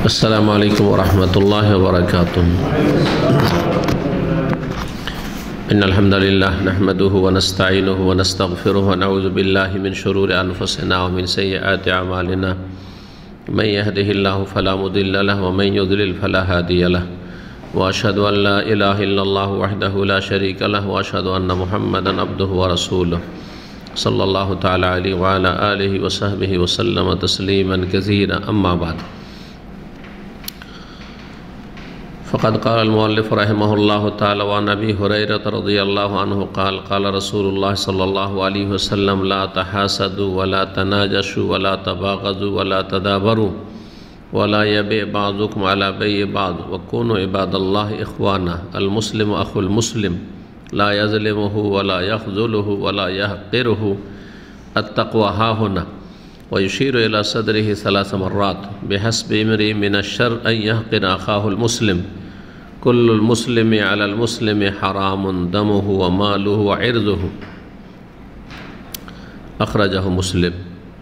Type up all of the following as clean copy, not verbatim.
अस्सलामु अलैकुम वरहमतुल्लाहि वबरकातुहू। इन्नल हम्दुलिल्लाह नहमदुहु व नस्तईनुहु व नस्तगफिरुहु व नऊज़ु बिल्लाहि मिन शुरूरि अनफुसिना व मिन सय्यिआति अमालिना। मन यहदिहिल्लाहु फला मुदिल्ल लहु व मन युद्लिल फला हादिय लहु। व अशहदु अन ला इलाहा इल्लल्लाहु वहदहु ला शरीका लहु व अशहदु अन्ना मुहम्मदन अब्दुहु व रसूलुहु सल्लल्लाहु तआला अलैहि व अला आलिहि व सहबिहि व सल्लम तस्लीमन कसीरा। अम्मा बाद। फ़क़द क़ाल मुअल्लिफ़ रहमहुल्लाहु तआला व अन अबी हुरैरह रज़ियल्लाहु अन्हु क़ाल क़ाल रसूलुल्लाह सल्लल्लाहु अलैहि वसल्लम ला तहासदू व ला तनाजशू व ला तबाग़ज़ू व ला तदाबरू व ला यबि बाज़ुकुम अला बैइ बाज़ व कूनू इबादल्लाहि इख़वाना। अल मुस्लिमु अख़ुल मुस्लिम ला यज़लिमुहु व ला यख़्ज़ुलुहु व ला यहक़िरुहु अत्तक़वा हाहुना व युशीरु इला सदरिहि सलास मर्रात बिहस्बि इम्रिइन मिनश्शर्रि अन यहक़िरा अख़ाहुल मुस्लिम कुल्लुल मुस्लिमि अलल मुस्लिमि हरामुन दमुहु व मालुहु व इर्ज़ुहु। अख़रजाहु मुस्लिम।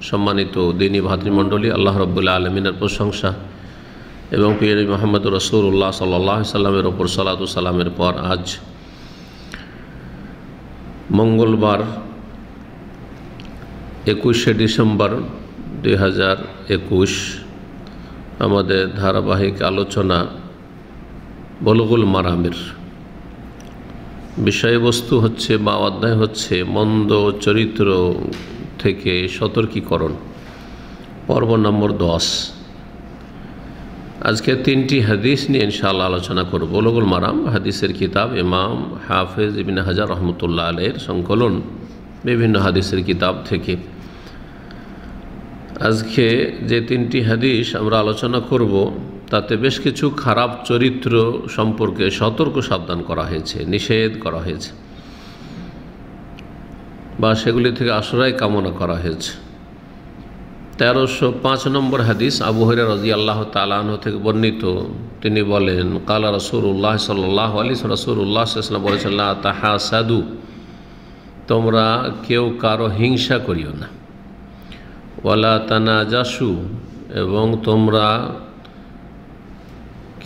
सम्मानित दीनी भातृमंडली, আল্লাহ রাব্বুল আলামিনের প্রশংসা এবং প্রিয় মুহাম্মদ রাসূলুল্লাহ সাল্লাল্লাহু আলাইহি সাল্লামের উপর সালাতু সালামের পর আজ মঙ্গলবার 21শে ডিসেম্বর 2021 আমাদের ধারাবাহিক আলোচনা বুলুগুল মারামের বিষয়বস্তু হচ্ছে বা অধ্যায় হচ্ছে মন্দ চরিত্র থেকে সতর্কীকরণ, পর্ব নম্বর 10। আজকে 3টি হাদিস নিয়ে ইনশাআল্লাহ আলোচনা করব। বুলুগুল মারাম হাদিসের কিতাব, ইমাম হাফেজ ইবনে হাজার রহমতুল্লাহ আলাইহির সংকলন বিভিন্ন হাদিসের কিতাব থেকে। আজকে যে 3টি হাদিস আমরা আলোচনা করব তাতে বেশ কিছু খারাপ চরিত্র সম্পর্কে সতর্ক সাবধান করা হয়েছে, নিষেধ করা হয়েছে বা সেগুলি থেকে আশ্রয় কামনা করা হয়েছে। 1305 নম্বর হাদিস আবু হুরায়রা রাদিয়াল্লাহু তাআলা আনহু থেকে বর্ণিত। তিনি বলেন, কালা রাসূলুল্লাহ সাল্লাল্লাহু আলাইহি রাসূলুল্লাহ সাল্লাল্লাহু আলাইহি ওয়াসাল্লাম বলেছেন, লা তাহাসাদু, তোমরা কেউ কারো হিংসা করিও না। ওয়ালা তানাজাসু, এবং তোমরা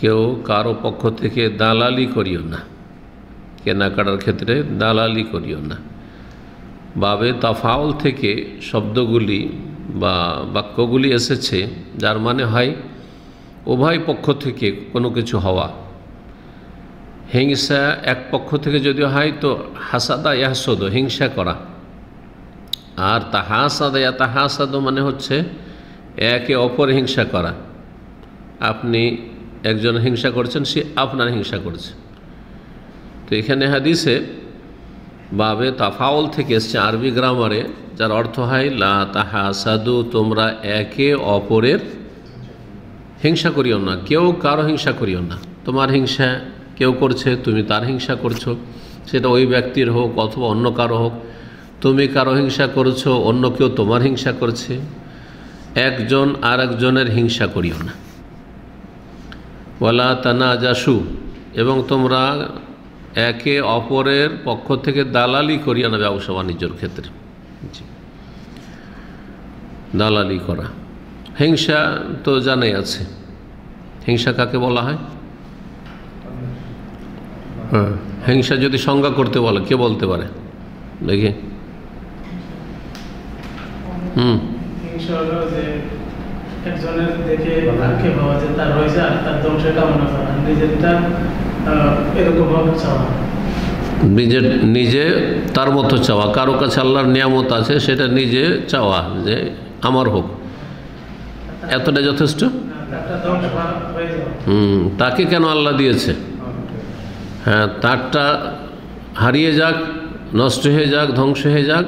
কেউ কারো পক্ষ থেকে দালালি করিও না, কেনাকাটার ক্ষেত্রে দালালি করিও না। বাবে তাফাউল থেকে শব্দগুলি বা বাক্যগুলি এসেছে, যার মানে হয় উভয় পক্ষ থেকে কোনো কিছু হওয়া। হিংসা এক পক্ষ থেকে যদি হয় তো হাসাদা ইয়াহসদ, হিংসা করা। আর তাহাসাদা ইয়াতাহাসাদ মানে হচ্ছে একে অপর হিংসা করা। আপনি একজন হিংসা করছেন, সে আপনার হিংসা করছে। তো এখানে হাদিসে বাবে তাফাউল থেকে এসছে আরবি গ্রামারে, যার অর্থ হয় লা তাহাসাদু, তোমরা একে অপরের হিংসা করিও না, কেউ কারো হিংসা করিও না। তোমার হিংসা কেউ করছে, তুমি তার হিংসা করছো, সেটা ওই ব্যক্তির হোক অথবা অন্য কারো হোক। তুমি কারো হিংসা করছো, অন্য কেউ তোমার হিংসা করছে, একজন আর একজনের হিংসা করিও না। ওয়ালা তানাজাসু, এবং তোমরা একে অপরের পক্ষ থেকে দালালি করিও না ব্যবসা বাণিজ্যর ক্ষেত্রে। দালালি করা, হিংসা তো জানাই আছে। হিংসা কাকে বলা হয়? হিংসা যদি সংজ্ঞা করতে বলে, কে বলতে পারে দেখি? হিংসা হলো যে একজনের দেখে আক্ষেপ হওয়া, যে তার রয়েছে আর তার ধ্বংসের কামনা করা, নিজেরটা এরকম ভাবে চাওয়া, নিজে তার মতো চাওয়া। কারো কাছে আল্লাহর নিয়ামত আছে, সেটা নিজে চাওয়া যে আমার হোক, এতটা যথেষ্ট। তাকে কেন আল্লাহ দিয়েছে? হ্যাঁ, তারটা হারিয়ে যাক, নষ্ট হয়ে যাক, ধ্বংস হয়ে যাক,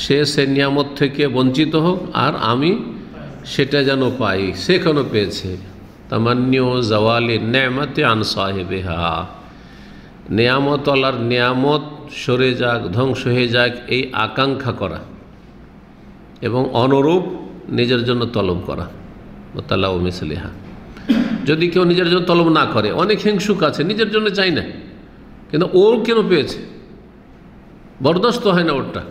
সে নিয়ামত থেকে বঞ্চিত হোক, আর আমি সেটা যেন পাই। সে কেন পেয়েছে? তামান্নিউ জাওয়ালি নেমাতে আন সাহিবিহা, নিয়ামত আল্লাহর নিয়ামত সরে যাক, ধ্বংস হয়ে যাক, এই আকাঙ্ক্ষা করা এবং অনুরূপ নিজের জন্য তলব করা। তালাউ মিসলিহা, যদি কেউ নিজের জন্য তলব না করে, অনেক হিংসুক আছে নিজের জন্য চাই না, কিন্তু ওর কেন পেয়েছে, বরদাস্ত হয় না ওরটা,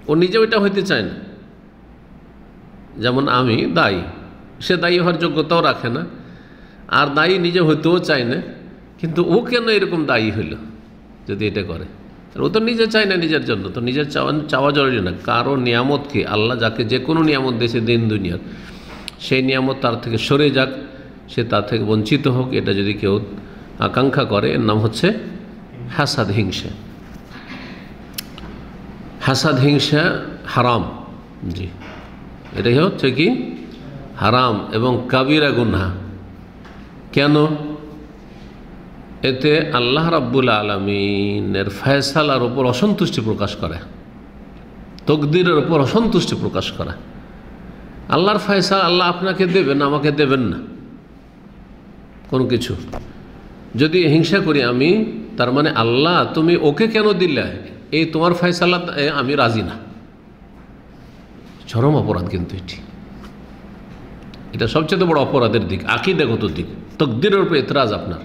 ও নিজে ওইটা হইতে চায় না। যেমন আমি দায়ী, সে দায়ী হওয়ার যোগ্যতাও রাখে না, আর দায়ী নিজে হইতেও চায় না, কিন্তু ও কেন এরকম দায়ী হইল যদি এটা করে? ও তো নিজে চায় না নিজের জন্য, তো নিজের চাওয়া জরুরি না। কারো নিয়ামতকে আল্লাহ যাকে যে কোনো নিয়ামত দিয়েছে দিন দুনিয়ার, সেই নিয়ামত তার থেকে সরে যাক, সে তার থেকে বঞ্চিত হোক, এটা যদি কেউ আকাঙ্ক্ষা করে, এর নাম হচ্ছে হাসাদ, হিংসা। হাসাদ, হিংসা হারাম। জি, এটাই হচ্ছে কি হারাম এবং কাবিরা গুনাহ। কেন? এতে আল্লাহ রাব্বুল আলামিনের ফয়সালার উপর অসন্তুষ্টি প্রকাশ করে, তকদিরের উপর অসন্তুষ্টি প্রকাশ করা। আল্লাহর ফয়সালা আল্লাহ আপনাকে দেবেন, আমাকে দেবেন না কোনো কিছু। যদি হিংসা করি আমি, তার মানে আল্লাহ তুমি ওকে কেন দিলে, এই তোমার ফয়সালা আমি রাজি না। চরম অপরাধ কিন্তু এটা সবচেয়ে বড় অপরাধের দিক, আকীদাগত দিক। তকদিরের উপর এতরাজ, আপনার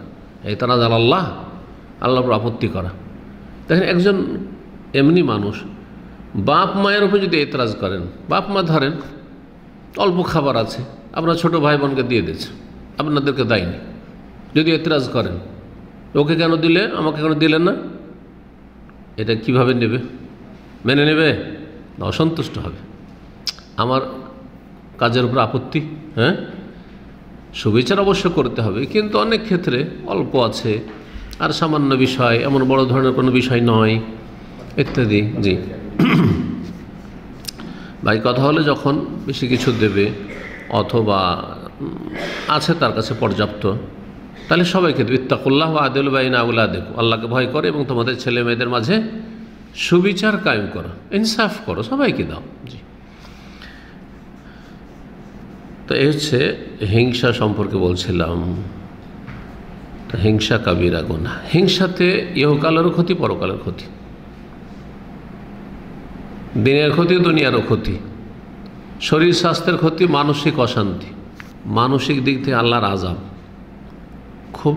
এতরাজ আল্লাহর উপর আপত্তি করা। দেখেন একজন এমনি মানুষ বাপ মায়ের উপর যদি এতরাজ করেন, বাপ মা ধরেন অল্প খাবার আছে, আপনার ছোট ভাই বোনকে দিয়ে দিয়েছে, আপনাদেরকে দেয়নি, যদি এতরাজ করেন ওকে কেন দিলে, আমাকে কেন দিলেন না, এটা কিভাবে নেবে? মেনে নেবে না অসন্তুষ্ট হবে? আমার কাজের উপর আপত্তি, হ্যাঁ, সুবিচার অবশ্য করতে হবে, কিন্তু অনেক ক্ষেত্রে অল্প আছে আর সামান্য বিষয়, এমন বড় ধরনের কোনো বিষয় নয়, ইত্যাদি। জি ভাই, কথা হলো যখন বেশি কিছু দেবে অথবা আছে তার কাছে পর্যাপ্ত, তাহলে সবাইকে দেবে। ইত্তাকুল্লাহ ওয়া আদিলু বাইনা আওলাদিকুম, আল্লাহকে ভয় করে এবং তোমাদের ছেলে মেয়েদের মাঝে সুবিচার কায়েম করো, ইনসাফ করো, সবাইকে দাও। জি, তো এই হচ্ছে হিংসা সম্পর্কে বলছিলাম। তো হিংসা কাবিরা গুনাহ। হিংসাতে ইহকালেরও ক্ষতি, পরকালের ক্ষতি, দিনের ক্ষতি, দুনিয়ারও ক্ষতি, শরীর স্বাস্থ্যের ক্ষতি, মানসিক অশান্তি, মানসিক দিক থেকে আল্লাহর আযাব, খুব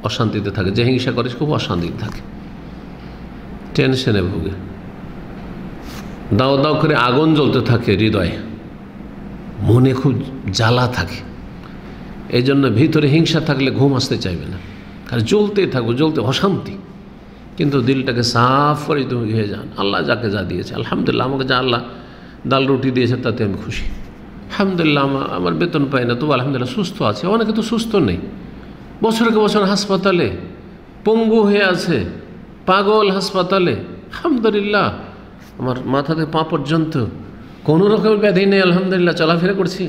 অশান্তিতে থাকে। যে হিংসা করে খুব অশান্তিতে থাকে, টেনশনে ভোগে, দাও দাও করে আগুন জ্বলতে থাকে হৃদয়ে, মনে খুব জ্বালা থাকে। এই জন্য ভিতরে হিংসা থাকলে ঘুম আসতে চাইবে না, কারণ জ্বলতে থাকবো, জ্বলতে অশান্তি। কিন্তু দিলটাকে সাফ করে তুমি হয়ে যান, আল্লাহ যাকে যা দিয়েছে, আলহামদুলিল্লাহ, আমাকে যা আল্লাহ ডাল রুটি দিয়েছে তাতে আমি খুশি, আলহামদুলিল্লাহ। আমার বেতন পাই না, তবু আলহামদুলিল্লাহ সুস্থ আছে। অনেকে তো সুস্থ নেই, বছরকে বছর হাসপাতালে, পঙ্গু হয়ে আছে, পাগল হাসপাতালে, আলহামদুলিল্লাহ আমার মাথা থেকে পা পর্যন্ত কোনো রকমের ব্যাধি নেই, আলহামদুলিল্লাহ চলাফেরা করছি।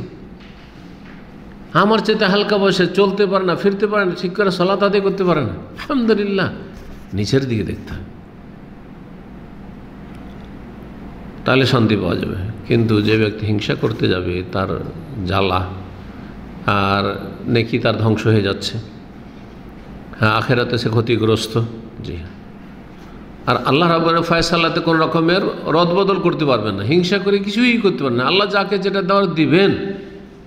আমার চেয়ে হালকা বয়সে চলতে পারে না, ফিরতে পারে না, ঠিক করে সালাত আদায় করতে পারে না, আলহামদুলিল্লাহ। নিচের দিকে দেখতে হবে, তাহলে শান্তি পাওয়া যাবে। কিন্তু যে ব্যক্তি হিংসা করতে যাবে, তার জ্বালা আর নেকি তার ধ্বংস হয়ে যাচ্ছে, হ্যাঁ, আখেরাতে সে ক্ষতিগ্রস্ত। জি, আর আল্লাহ রাব্বুল ফয়সালাতে কোনো রকমের রদবদল করতে পারবেন না, হিংসা করে কিছুই করতে পারবেন না। আল্লাহ যাকে যেটা দেওয়ার দিবেন,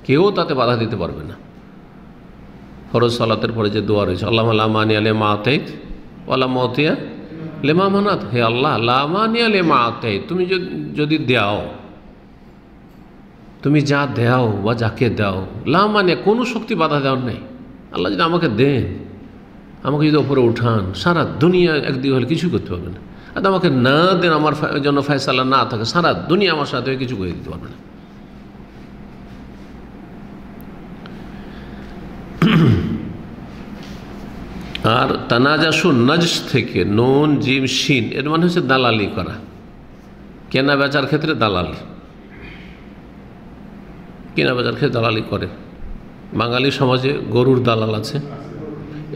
কেউ তাতে বাধা দিতে পারবে না। ফরজ সালাতের পরে যে দোয়া রয়েছে, আল্লাহ লা মানিয়া লিমা আতাইত ওয়ালা মুতিয়া লিমা মানাত, হে আল্লাহ লা মানিয়া লিমা আতাইত, তুমি যদি দাও, তুমি যা দাও বা যাকে দাও, লা মানিয়া কোনো শক্তি বাধা দেওয়ার নেই। আল্লাহ যদি আমাকে দেন, আমাকে যদি ওপরে উঠান, সারা দুনিয়া একদিকে হলে কিছুই করতে পারবে না। আর আমাকে না দেন, আমার জন্য ফয়সালা না থাকে, সারা দুনিয়া আমার সাথে কিছু করে দিতে পারবে না। আর তানাজাসু নজস থেকে, নুন জিম শিন, এর মানে হচ্ছে দালালি করা, কেনা বেচার ক্ষেত্রে দালালি, কেনা বেচার ক্ষেত্রে দালালি করে। বাঙালি সমাজে গরুর দালাল আছে,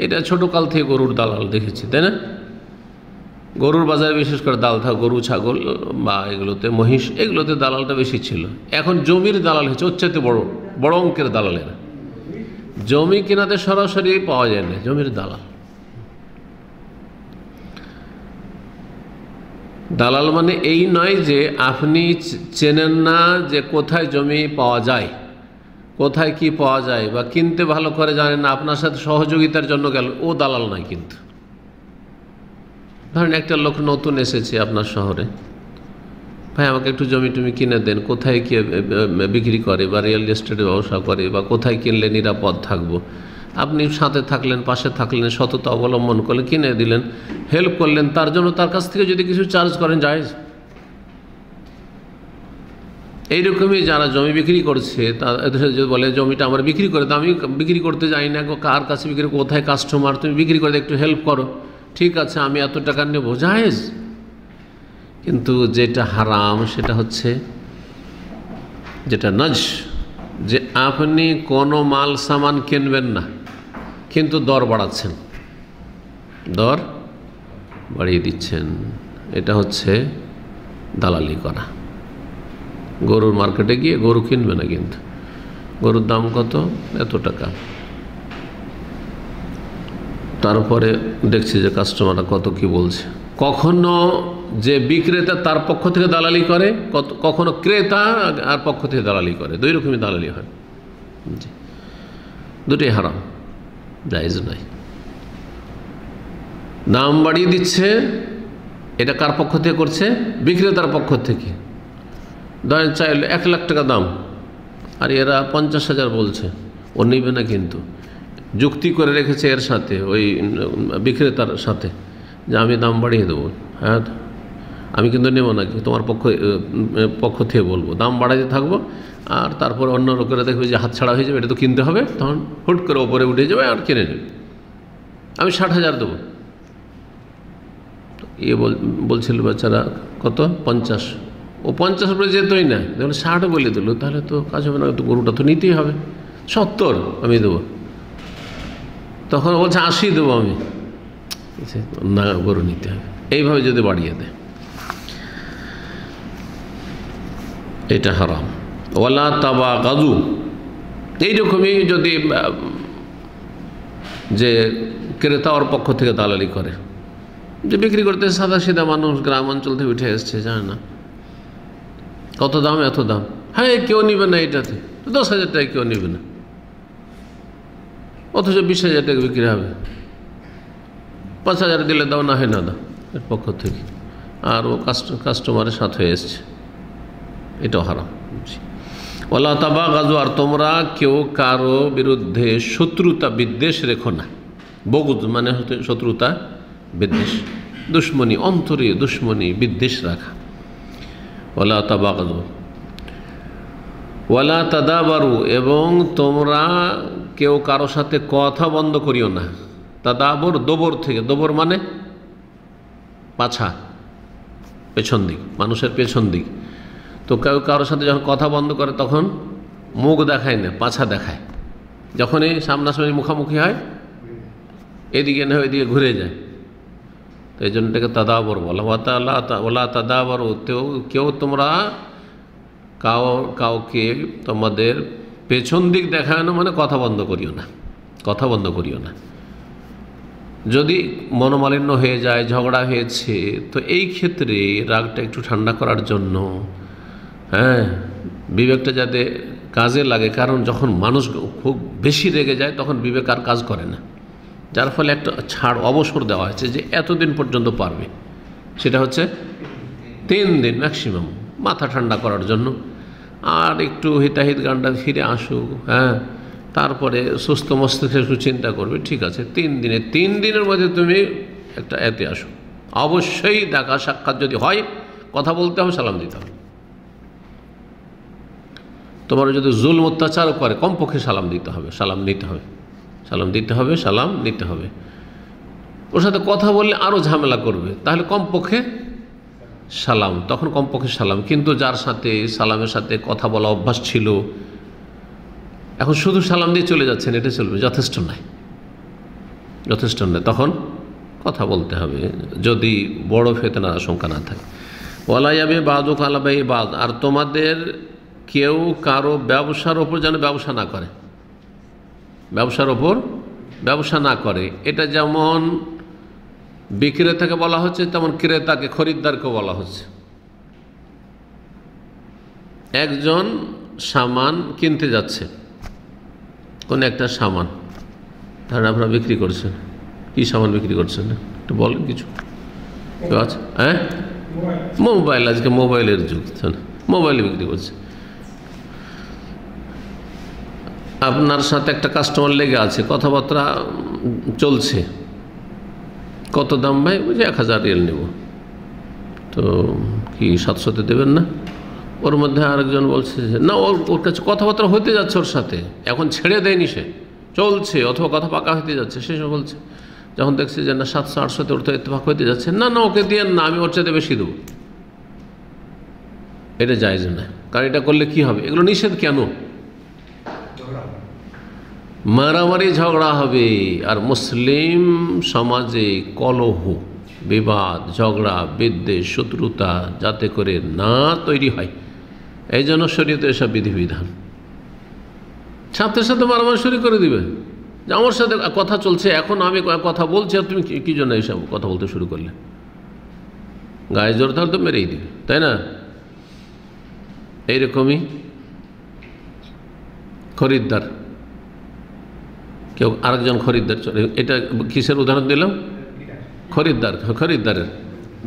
এটা ছোটোকাল থেকে গরুর দালাল দেখেছি, তাই না? গরুর বাজারে বিশেষ করে গরু, ছাগল বা এগুলোতে, মহিষ, এগুলোতে দালালটা বেশি ছিল। এখন জমির দালাল হচ্ছে ওর চাইতে বড় বড় অঙ্কের দালালেরা। জমি কেনাতে সরাসরি পাওয়া যায় না, জমির দালাল। দালাল মানে এই নয় যে আপনি চেনেন না যে কোথায় জমি পাওয়া যায়, কোথায় কি পাওয়া যায়, বা কিনতে ভালো করে জানেন না, আপনার সাথে সহযোগিতার জন্য গেল, ও দালাল নয়। কিন্তু ধরেন একটা লোক নতুন এসেছে আপনার শহরে, ভাই আমাকে একটু জমি টমি কিনে দেন, কোথায় কি বিক্রি করে বা রিয়েল এস্টেটের ব্যবসা করে, বা কোথায় কিনলে নিরাপদ থাকবো, আপনি সাথে থাকলেন, পাশে থাকলেন, সততা অবলম্বন করলেন, কিনে দিলেন, হেল্প করলেন, তার জন্য তার কাছ থেকে যদি কিছু চার্জ করেন জায়েজ। এইরকমই যারা জমি বিক্রি করছে তাদের যদি বলে জমিটা আমার বিক্রি করে দাও, আমি বিক্রি করতে যাই না, কার কাছে বিক্রি, কোথায় কাস্টমার, তুমি বিক্রি করে একটু হেল্প করো, ঠিক আছে আমি এত টাকা নেব, জায়েজ। কিন্তু যেটা হারাম সেটা হচ্ছে যেটা নজ, যে আপনি কোনো মাল সামান কিনবেন না কিন্তু দর বাড়াচ্ছেন, দর বাড়িয়ে দিচ্ছেন, এটা হচ্ছে দালালি করা। গরুর মার্কেটে গিয়ে গরু কিনবে না, কিন্তু গরুর দাম কত, এত টাকা, তারপরে দেখছি যে কাস্টমাররা কত কি বলছে। কখনো যে বিক্রেতা তার পক্ষ থেকে দালালি করে, কখনো ক্রেতা আর পক্ষ থেকে দালালি করে, দুই রকমই দালালি হয়। জি, দুটোই হারাম, জায়েজ নাই। দাম বাড়িয়ে দিচ্ছে, এটা কার পক্ষ থেকে করছে, বিক্রেতার পক্ষ থেকে। ধরেন চাইলে 1 লাখ টাকা দাম, আর এরা 50,000 বলছে, ও নেবে না, কিন্তু যুক্তি করে রেখেছে এর সাথে, ওই বিক্রেতার সাথে, যে আমি দাম বাড়িয়ে দেবো, হ্যাঁ আমি কিন্তু নেব না, তোমার পক্ষ থেকে বলবো, দাম বাড়াইতে থাকবো, আর তারপর অন্য লোকেরা দেখবে যে হাতছাড়া হয়ে যাবে, এটা তো কিনতে হবে, তখন হুট করে ওপরে উঠে যাবে আর কিনে নেবে, আমি 60,000 দেবো। এ বলছিল বেচারা কত, 50, ও 50 উপরে যেতই না, দেখলো 60 বলে দিল, তাহলে তো কাজ হবে না, তো গরুটা তো নিতেই হবে, 70 আমি দেবো। তখন বলছে 80 দেবো আমি, না গরু নিতে হবে। এইভাবে যদি বাড়িয়ে দেয় এটা হারাম। ওয়ালা তাবাগাদু, এইরকমই যদি যে ক্রেতা ওর পক্ষ থেকে দালালি করে, যে বিক্রি করতে সাদা সিধা মানুষ গ্রাম অঞ্চল থেকে উঠে এসছে, জানে না কত দাম, এত দাম, হ্যাঁ কেউ নেবে না, এটাতে 10,000 টাকা কেউ নেবে না, অথচ 20,000 টাকা বিক্রি হবে, 5,000 দিলে দাও, না হয় না দাও এর পক্ষ থেকে, আর ও কাস্টমারের সাথে হয়ে এসছে, এটাও হারাম। ওয়ালা তাবাগাদু, আর তোমরা কেউ কারো বিরুদ্ধে শত্রুতা বিদ্বেষ রেখো না। বগুদ মানে হতে শত্রুতা বিদ্বেষ, দুশ্মনী, অন্তরে দুশ্মনী বিদ্বেষ রাখা। ওয়ালা তাবাগাদু ওয়ালা তাদাবারু, এবং তোমরা কেউ কারো সাথে কথা বন্ধ করিও না। তাদাবর দোবর থেকে, দোবর মানে পাছা, পেছন দিক, মানুষের পেছন দিক। তো কেউ কারোর সাথে যখন কথা বন্ধ করে তখন মুখ দেখায় না, পাছা দেখায়, যখনই সামনাসামনি মুখামুখি হয় এদিকে না ওইদিকে ঘুরে যায়, তো এই জন্য এটাকে তাদাবর বলা। ওয়ালা তাদাবর, কেউ তোমরা কাউকে তোমাদের পেছন দিক দেখায় না, মানে কথা বন্ধ করিও না, কথা বন্ধ করিও না। যদি মনোমালিন্য হয়ে যায়, ঝগড়া হয়েছে, তো এই ক্ষেত্রে রাগটা একটু ঠান্ডা করার জন্য, হ্যাঁ বিবেকটা যাতে কাজে লাগে, কারণ যখন মানুষ খুব বেশি রেগে যায় তখন বিবেক আর কাজ করে না, যার ফলে একটা ছাড়, অবসর দেওয়া হয়েছে যে এতদিন পর্যন্ত পারবে, সেটা হচ্ছে 3 দিন ম্যাক্সিমাম, মাথা ঠান্ডা করার জন্য, আর একটু হিতাহিত গানটা ফিরে আসুক, হ্যাঁ তারপরে সুস্থ মস্তিষ্কে একটু চিন্তা করবে, ঠিক আছে 3 দিনের মধ্যে তুমি একটা এতে আসো, অবশ্যই দেখা সাক্ষাৎ যদি হয় কথা বলতে হবে, সালাম দিতে হবে। তোমার যদি জুলম অত্যাচার করে কমপক্ষে সালাম দিতে হবে, সালাম নিতে হবে, সালাম দিতে হবে, সালাম নিতে হবে। ওর সাথে কথা বললে আরও ঝামেলা করবে, তাহলে কমপক্ষে সালাম, তখন কমপক্ষে সালাম। কিন্তু যার সাথে সালামের সাথে কথা বলা অভ্যাস ছিল, এখন শুধু সালাম দিয়ে চলে যাচ্ছেন, এটা চলবে, যথেষ্ট নয়, যথেষ্ট নয়, তখন কথা বলতে হবে, যদি বড় ফিতনার আশঙ্কা না থাকে। ওয়ালা ইয়াবি বাযুকুম আলা বাইই বায, আর তোমাদের কেউ কারো ব্যবসার ওপর যেন ব্যবসা না করে, ব্যবসার ওপর ব্যবসা না করে। এটা যেমন বিক্রেতাকে বলা হচ্ছে, তেমন ক্রেতাকে, খরিদ্দারকে বলা হচ্ছে। একজন সামান কিনতে যাচ্ছে, কোন একটা সামান, ধরেন আপনারা বিক্রি করছেন, কি সামান বিক্রি করছেন একটু বলেন, কিছু আছে? হ্যাঁ মোবাইল, আজকে মোবাইলের যুগ, মোবাইল বিক্রি করছে। আপনার সাথে একটা কাস্টমার লেগে আছে, কথাবার্তা চলছে, কত দাম ভাই? বুঝি 1000 রিয়াল নেব। তো কি 700-তে দেবেন না? ওর মধ্যে আরেকজন বলছে যে না, ওর কাছে কথাবার্তা হতে যাচ্ছে, ওর সাথে এখন ছেড়ে দেয়নি, সে চলছে, অথবা কথা পাকা হতে যাচ্ছে, সে সব বলছে, যখন দেখছে যে না 700-800-তে ওর তো ইত্তেফাক হতে যাচ্ছে, না না ওকে দিয়ে না, আমি ওর চাইতে বেশি দেবো। এটা জায়েজ না, কারণ এটা করলে কি হবে? এগুলো নিষেধ কেন? মারামারি ঝগড়া হবে। আর মুসলিম সমাজে কলহ, বিবাদ, ঝগড়া, বিদ্বেষ, শত্রুতা যাতে করে না তৈরি হয়, এই জন্য শরীয়তে এসব বিধিবিধান। সাথে সাথে মারামারি শুরু করে দিবে যে আমার সাথে কথা চলছে, এখন আমি কথা বলছি আর তুমি কী জন্য এইসব কথা বলতে শুরু করলে? গায়ে জোর তাহলে তো মেরেই দিবে, তাই না? এইরকমই খরিদ্দার, কেউ আরেকজন খরিদ্দার, এটা কিসের উদাহরণ দিলাম? খরিদ্দারের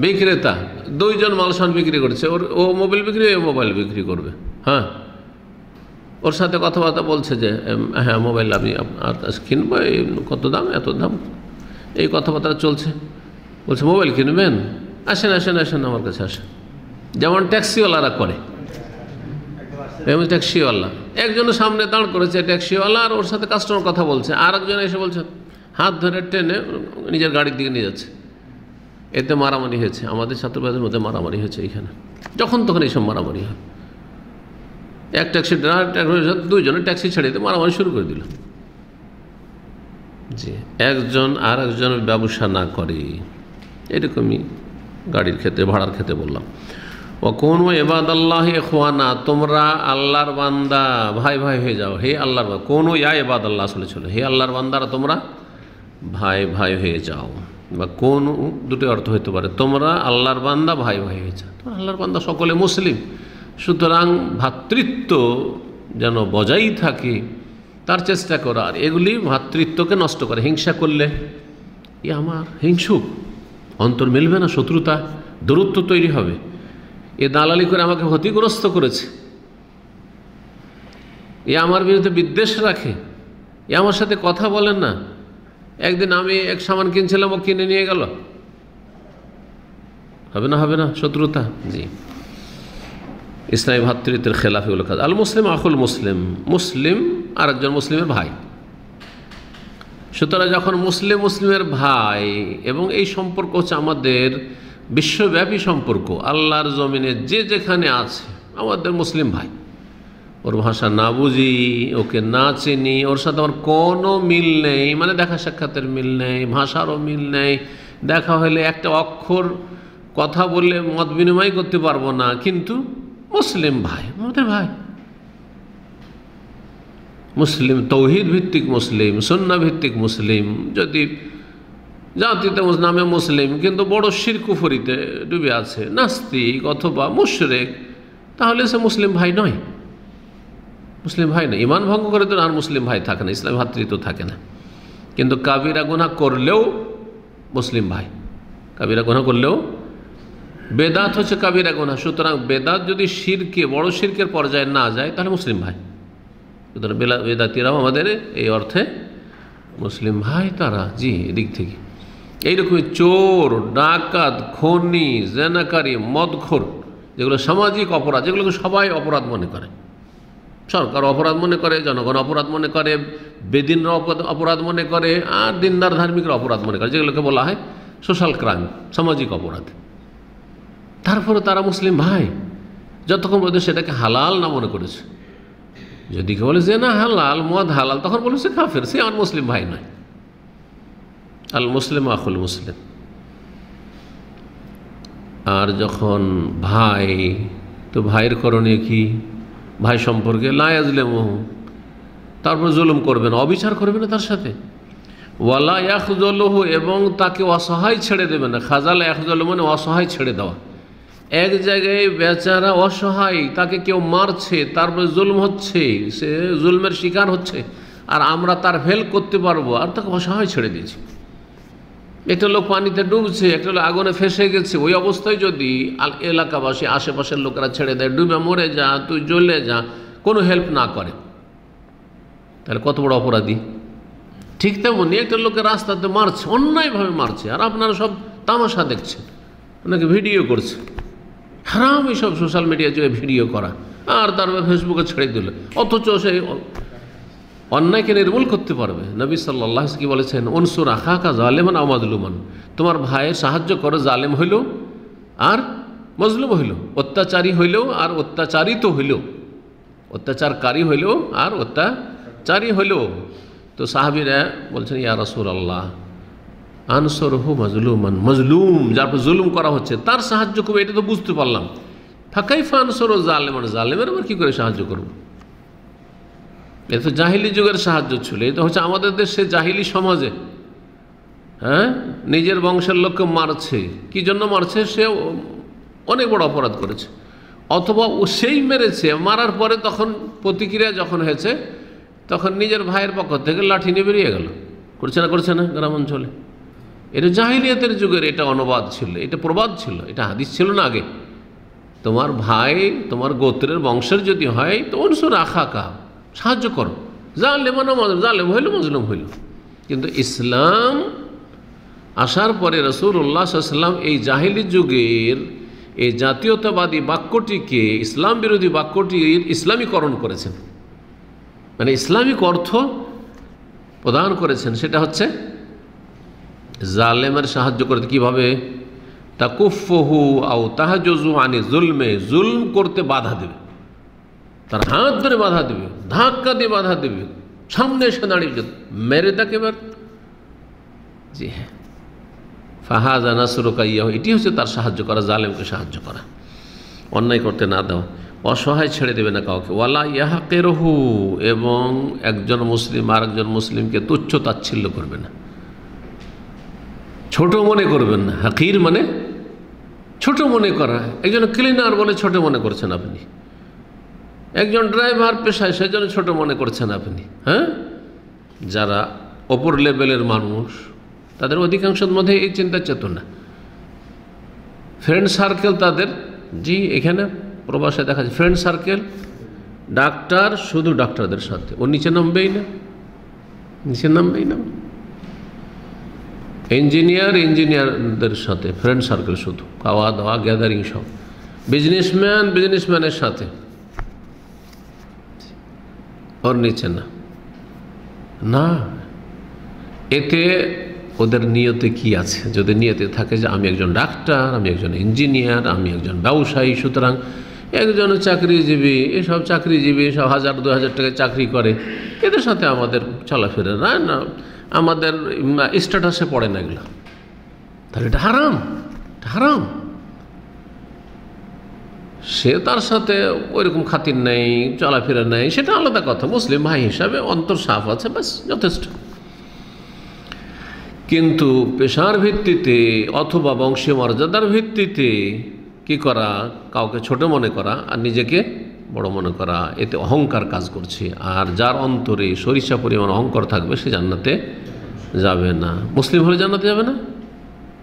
বিক্রেতা, দুইজন মাল সামান বিক্রি করছে, ও মোবাইল বিক্রি, ও মোবাইল বিক্রি করবে। হ্যাঁ, ওর সাথে কথাবার্তা বলছে যে হ্যাঁ মোবাইল আমি আপনার কাছে কিনবো, কত দাম, এত দাম, এই কথাবার্তা চলছে। বলছে মোবাইল কিনবেন, আসেন আসেন আসেন আমার কাছে আসেন। যেমন ট্যাক্সিওয়ালারা করে, এমন ট্যাক্সিওয়ালা একজনের সামনে দাঁড় করেছে ট্যাক্সিওয়ালা, আর ওর সাথে কাস্টমার কথা বলছে, আর একজন এসে বলছে হাত ধরে টেনে নিজের গাড়ির দিকে নিয়ে যাচ্ছে। এতে মারামারি হয়েছে, আমাদের ছাত্রবাদের মধ্যে মারামারি হয়েছে এইখানে, যখন তখন এইসব মারামারি হয়। এক ট্যাক্সি ড্রাইভার দুইজনের ট্যাক্সি ছেড়ে দিয়ে মারামারি শুরু করে দিল। জি, একজন আর একজনের ব্যবসা না করে, এরকমই গাড়ির ক্ষেত্রে, ভাড়ার ক্ষেত্রে বললাম। ও কোন ইবাদাল্লাহ ইখওয়ানা, তোমরা আল্লাহর বান্দা ভাই ভাই হয়ে যাও। হে আল্লাহর বান্দা, কোন ইয়া ইবাদাল্লাহ আসলে ছিল, হে আল্লাহর বান্দারা তোমরা ভাই ভাই হয়ে যাও, বা কোন দুটো অর্থ হতে পারে, তোমরা আল্লাহর বান্দা ভাই ভাই হয়ে যাও। তোমরা আল্লাহর বান্দা সকলে মুসলিম, সুতরাং ভ্রাতৃত্ব যেন বজায় থাকে তার চেষ্টা করা। আর এগুলি ভ্রাতৃত্বকে নষ্ট করে। হিংসা করলে এ আমার হিংসুক, অন্তর মিলবে না, শত্রুতা, দূরত্ব তৈরি হবে। এ দালালি করে আমাকে ক্ষতিগ্রস্ত করেছে, এ আমার বিরুদ্ধে বিদ্বেষ রাখে, এ আমার সাথে কথা বলেন না। একদিন আমি এক সামান কিনছিলাম, ও কিনে নিয়ে গেল, হবে না, হবে না, শত্রুতা। জি, ইসলামী ভ্রাতৃত্বের খেলাফ এগুলো কাজ। আল মুসলিম আখুল মুসলিম, মুসলিম আর একজন মুসলিমের ভাই। সুতরাং যখন মুসলিম মুসলিমের ভাই, এবং এই সম্পর্ক হচ্ছে আমাদের বিশ্বব্যাপী সম্পর্ক, আল্লাহর জমিনে যে যেখানে আছে আমাদের মুসলিম ভাই। ওর ভাষা না বুঝি, ওকে না চিনি, ওর সাথে আমার কোনো মিল নেই, মানে দেখা সাক্ষাতের মিল নেই, ভাষারও মিল নেই, দেখা হলে একটা অক্ষর কথা বললে মত বিনিময় করতে পারবো না, কিন্তু মুসলিম ভাই, আমাদের ভাই। মুসলিম, তৌহিদ ভিত্তিক মুসলিম, সুন্নাহ ভিত্তিক মুসলিম। যদি জাতিতে নামে মুসলিম কিন্তু বড় শিরক কুফরিতে ডুবে আছে, নাস্তিক অথবা মুশরিক, তাহলে সে মুসলিম ভাই নয়, মুসলিম ভাই নয়। ঈমান ভঙ্গ করে তো আর মুসলিম ভাই থাকে না, ইসলাম ভ্রাতৃত্ব থাকে না। কিন্তু কাবিরা গুনাহ করলেও মুসলিম ভাই, কাবিরা গুনাহ করলেও, বেদাত হচ্ছে কাবিরা গুনাহ। সুতরাং বেদাত যদি শিরকে, বড় শিরকের পর্যায়ে না যায়, তাহলে মুসলিম ভাই। সুতরাং বেদাতিরাও আমাদের এই অর্থে মুসলিম ভাই তারা। জি, এদিক থেকে এইরকমই চোর, ডাকাত, খনি, জেনাকারী, মদখোর, যেগুলো সামাজিক অপরাধ, যেগুলোকে সবাই অপরাধ মনে করে, সরকার অপরাধ মনে করে, জনগণ অপরাধ মনে করে, বেদিনরা অপরাধ মনে করে, আর দিনদার ধার্মিকরা অপরাধ মনে করে, যেগুলোকে বলা হয় সোশ্যাল ক্রাইম, সামাজিক অপরাধ। তারপরে তারা মুসলিম ভাই, যতক্ষণ পর্যন্ত সেটাকে হালাল না মনে করেছে। যদি কেউ বলে যে না হালাল, মদ হালাল, তখন বলে সে কাফের, সে আমার মুসলিম ভাই নয়। আল মুসলিম আখুল মুসলিম। আর যখন ভাই, তো ভাইয়ের করণীয় কি? ভাই সম্পর্কে লা ইয়াজলিমুহু, তারপর জুলুম করবে না, অবিচার করবে না তার সাথে। ওয়ালা ইয়াখযুলুহু, এবং তাকে অসহায় ছেড়ে দেবে না। খাযালা ইয়াখযুলু মানে অসহায় ছেড়ে দেওয়া। এক জায়গায় বেচারা অসহায়, তাকে কেউ মারছে, তারপরে জুলম হচ্ছে, সে জুলমের শিকার হচ্ছে, আর আমরা তার হেল্প করতে পারবো, আর তাকে অসহায় ছেড়ে দিয়েছি। একটা লোক পানিতে ডুবছে, একটা লোক আগুনে ফেসে গেছে, ওই অবস্থায় যদি এলাকাবাসী, আশেপাশের লোকেরা ছেড়ে দেয়, ডুবে মরে যা, তুই জ্বলে যা, কোনো হেল্প না করে, তাহলে কত বড় অপরাধী। ঠিক তেমনি একটা লোকে রাস্তাতে মারছে, অন্যায়ভাবে মারছে, আর আপনারা সব তামাশা দেখছেন, ওনাকে ভিডিও করছে। হারাম এইসব সোশ্যাল মিডিয়া জুড়ে ভিডিও করা, আর তারপর ফেসবুকে ছেড়ে দিল, অথচ সেই অন্যায়কে নির্মূল করতে পারবে। নবী সাল্লাল্লাহু আলাইহি কি বলেছেন, উনসুর আখাকা জালেমান আও মাজলুমান, তোমার ভাইয়ের সাহায্য করো, জালেম হইল আর মজলুম হইল, অত্যাচারী হইলেও আর অত্যাচারিত হইল, অত্যাচারকারী হইলেও আর অত্যাচারী হইলেও। তো সাহাবীরা বলছেন, ইয়া রাসূলুল্লাহ আনসুরহু মাজলুমান, মজলুম যার উপর জুলুম করা হচ্ছে তার সাহায্য করবে, এটা তো বুঝতে পারলাম। ফাকাইফা আনসুরু জালেমান, জালেমের আবার কী করে সাহায্য করব? এটা তো জাহিলি যুগের সাহায্য ছিল, এটা হচ্ছে আমাদের দেশে জাহিলি সমাজে। হ্যাঁ, নিজের বংশের লোককে মারছে, কি জন্য মারছে? সে অনেক বড় অপরাধ করেছে, অথবা ও সেই মেরেছে, মারার পরে তখন প্রতিক্রিয়া যখন হয়েছে তখন নিজের ভাইয়ের পক্ষ থেকে লাঠি নিয়ে বেরিয়ে গেল। করছে না গ্রাম অঞ্চলে? এটা জাহিলিয়াতের যুগের এটা অনুবাদ ছিল, এটা প্রবাদ ছিল, এটা হাদিস ছিল না আগে। তোমার ভাই তোমার গোত্রের বংশের যদি হয় তো উনসুর আখাকা, সাহায্য করো, জালেমান জালেম হইল মজলুম হইল। কিন্তু ইসলাম আসার পরে রাসূলুল্লাহ সাল্লাল্লাহু আলাইহি ওয়াসাল্লাম এই জাহিলি যুগের এই জাতীয়তাবাদী বাক্যটিকে, ইসলাম বিরোধী বাক্যটির ইসলামীকরণ করেছেন, মানে ইসলামিক অর্থ প্রদান করেছেন। সেটা হচ্ছে জালেমের সাহায্য করতে কীভাবে? তাকুফুহু আও তাহজুজু আনি জুলমে, জুলম করতে বাধা দেবে, তার হাত ধরে বাধা দেবে, ধাক্কা দিয়ে বাধা দেবে, সামনে এসে দাঁড়িয়ে মেরে তাকে এবার। জি হ্যাঁ, ফাহাজা নাসরুকা ইয়াহু, এটি হচ্ছে তার সাহায্য করা, জালেমকে সাহায্য করা, অন্যায় করতে না দেওয়া, অসহায় ছেড়ে দেবে না কাউকে। ওয়ালা ইয়াহাকিরহু, এবং একজন মুসলিম আর একজন মুসলিমকে তুচ্ছ তাচ্ছিল্য করবে না, ছোট মনে করবেন না। হাকির মানে ছোট মনে করা। একজন ক্লিনার বলে ছোট মনে করছেন আপনি, একজন ড্রাইভার পেশায় সেজন্য ছোট মনে করছেন আপনি। হ্যাঁ, যারা অপর লেভেলের মানুষ তাদের অধিকাংশের মধ্যে এই চিন্তা চেতনা, ফ্রেন্ড সার্কেল তাদের। জি, এখানে প্রবাসে দেখা যায় ফ্রেন্ড সার্কেল, ডাক্তার শুধু ডাক্তারদের সাথে, ও নিচে নামবেই না, ইঞ্জিনিয়ারদের সাথে ফ্রেন্ড সার্কেল, শুধু খাওয়া দাওয়া গ্যাদারিং সব। বিজনেসম্যানের সাথে, ওর নিচে না। এতে ওদের নিয়তে কি আছে? যদি নিয়তে থাকে যে আমি একজন ডাক্তার, আমি একজন ইঞ্জিনিয়ার, আমি একজন ব্যবসায়ী, সুতরাং একজন চাকরিজীবী, এসব চাকরিজীবী সব 1000-2000 টাকায় চাকরি করে, এদের সাথে আমাদের চলাফেরা না, আমাদের স্ট্যাটাসে পড়ে না এগুলো, তাহলে এটা হারাম। সে তার সাথে ওইরকম খাতির নেই, চলাফেরা নেই, সেটা আলাদা কথা। মুসলিম ভাই হিসাবে অন্তর সাফ আছে, ব্যাস যথেষ্ট। কিন্তু পেশার ভিত্তিতে অথবা বংশীয় মর্যাদার ভিত্তিতে কি করা? কাউকে ছোট মনে করা আর নিজেকে বড় মনে করা, এতে অহংকার কাজ করছে। আর যার অন্তরে সরিষা পরিমাণ অহংকার থাকবে সে জান্নাতে যাবে না। মুসলিম হলে জান্নাতে যাবে না,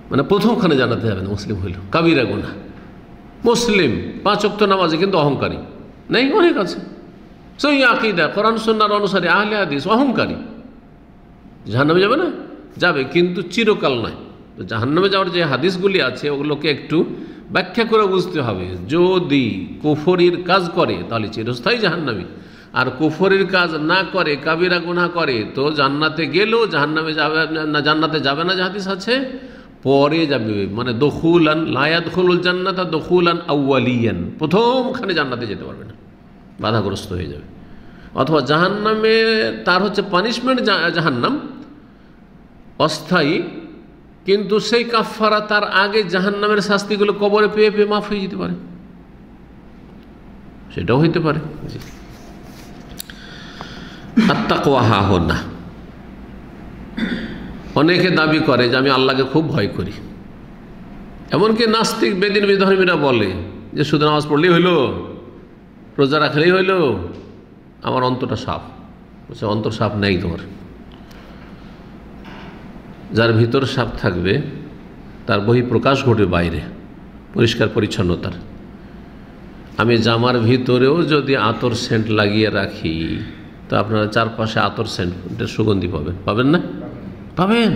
মানে প্রথমখানে জান্নাতে যাবে না মুসলিম হইল, কাবিরা গুনাহ। মুসলিম 5 ওয়াক্ত নামাজি কিন্তু অহংকারী নেই, অনেক আছে। সহিহ আকীদা, কোরআন সুন্নাহর অনুসারী, আহলে হাদিস, অহংকারী, জাহান্নামে যাবে না? যাবে, কিন্তু চিরকাল নয়। তো জাহান্নামে যাওয়ার যে হাদিসগুলি আছে ওগুলোকে একটু ব্যাখ্যা করে বুঝতে হবে। যদি কুফরির কাজ করে তাহলে চিরস্থায়ী জাহান্নামী, আর কুফরির কাজ না করে, কাবিরা গুনাহ করে, তো জান্নাতে গেলেও জাহান্নামে যাবে না, জান্নাতে যাবে না যে হাদিস আছে, পরে যাবে। মানে দখুলান লা ইয়াদখুলুল জান্নাতা দখুলান আউয়ালিয়ান, প্রথমখানে জান্নাতে যেতে পারবে না, বাধাগ্রস্ত হয়ে যাবে। অথবা জাহান্নামে তার হচ্ছে পানিশমেন্ট, জাহান্নাম অস্থায়ী, কিন্তু সেই কাফারা তার আগে জাহান্নামের শাস্তিগুলো কবরে পেয়ে পেয়ে মাফ হয়ে যেতে পারে, সেটাও হইতে পারে। আত্তাকওয়া হাহুনা, অনেকে দাবি করে যে আমি আল্লাহকে খুব ভয় করি। এমনকি নাস্তিক বেদিন বিধর্মীরা বলে যে শুধু নামাজ পড়লেই হইল, রোজা রাখলেই হইল, আমার অন্তরটা সাফ। বলছে অন্তর সাফ নেই তোমার। যার ভিতর সাফ থাকবে তার বহিঃপ্রকাশ ঘটবে বাইরে, পরিষ্কার পরিচ্ছন্নতার। আমি জামার ভিতরেও যদি আতর সেন্ট লাগিয়ে রাখি তো আপনারা চারপাশে আতর সেন্টের সুগন্ধি পাবেন না? পাবেন।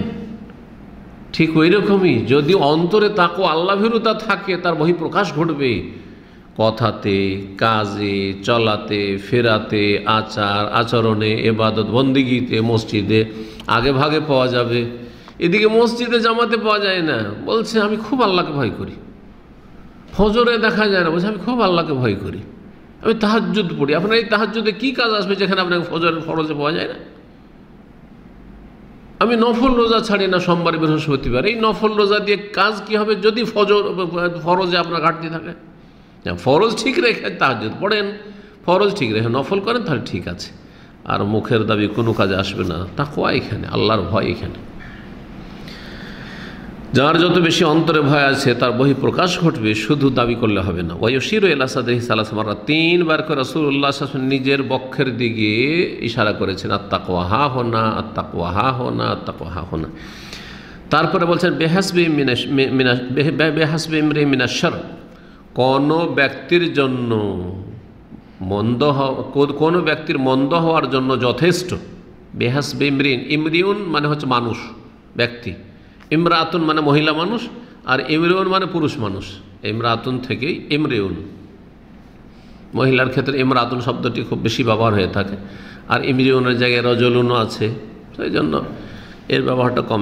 ঠিক ওই রকমই যদি অন্তরে তাকওয়া আল্লাহভীরুতা থাকে, তার বহিঃপ্রকাশ ঘটবে কথাতে, কাজে, চলাতে, ফেরাতে, আচরণে, ইবাদত বন্দেগীতে, মসজিদে আগে ভাগে পাওয়া যাবে। এদিকে মসজিদে জামাতে পাওয়া যায় না, বলছে আমি খুব আল্লাহকে ভয় করি। ফজরে দেখা যায় না, বলছে আমি খুব আল্লাহকে ভয় করি, আমি তাহাজ্জুদ পড়ি। আপনার এই তাহাজ্জুদে কি কাজ আসবে যেখানে আপনাকে ফজরের ফরজে পাওয়া যায় না? আমি নফল রোজা ছাড়ি না সোমবার বৃহস্পতিবার, এই নফল রোজা দিয়ে কাজ কি হবে যদি ফরজে আপনার ঘাটতি থাকে? ফরজ ঠিক রেখে তাহাজ্জুদ পড়েন, ফরজ ঠিক রেখে নফল করেন, তাহলে ঠিক আছে। আর মুখের দাবি কোনো কাজে আসবে না। তাকওয়া এখানে, আল্লাহর ভয় এখানে। যার যত বেশি অন্তরে ভয় আছে তার বহিঃপ্রকাশ ঘটবে, শুধু দাবি করলে হবে না। ওয়ায়ুশিরু ইলা সাদরিহি সালাসা মাররা, 3 বার করে রাসূলুল্লাহ সাল্লাল্লাহু আলাইহি ওয়াসাল্লাম নিজের বক্ষের দিকে ইশারা করেছেন, আত্তাকওয়া হা হোনা, আত্তাকওয়া হা হোনা, আত্তাকওয়া হা হোনা। তারপরে বলছেন বেহাসবি ইমরিইন মিনাশ শারর, কোনো ব্যক্তির জন্য কোনো ব্যক্তির মন্দ হওয়ার জন্য যথেষ্ট। বেহাসবি ইমরিইন, ইমরিউন মানে হচ্ছে মানুষ, ব্যক্তি। ইমরাতুন মানে মহিলা মানুষ, আর ইমরিউন মানে পুরুষ মানুষ। ইমরাতুন থেকেই ইমরিউন। মহিলার ক্ষেত্রে ইমরাতুন শব্দটি খুব বেশি ব্যবহার হয়ে থাকে, আর ইমরিউনের জায়গায় রজলুনও আছে, সেই জন্য এর ব্যবহারটা কম।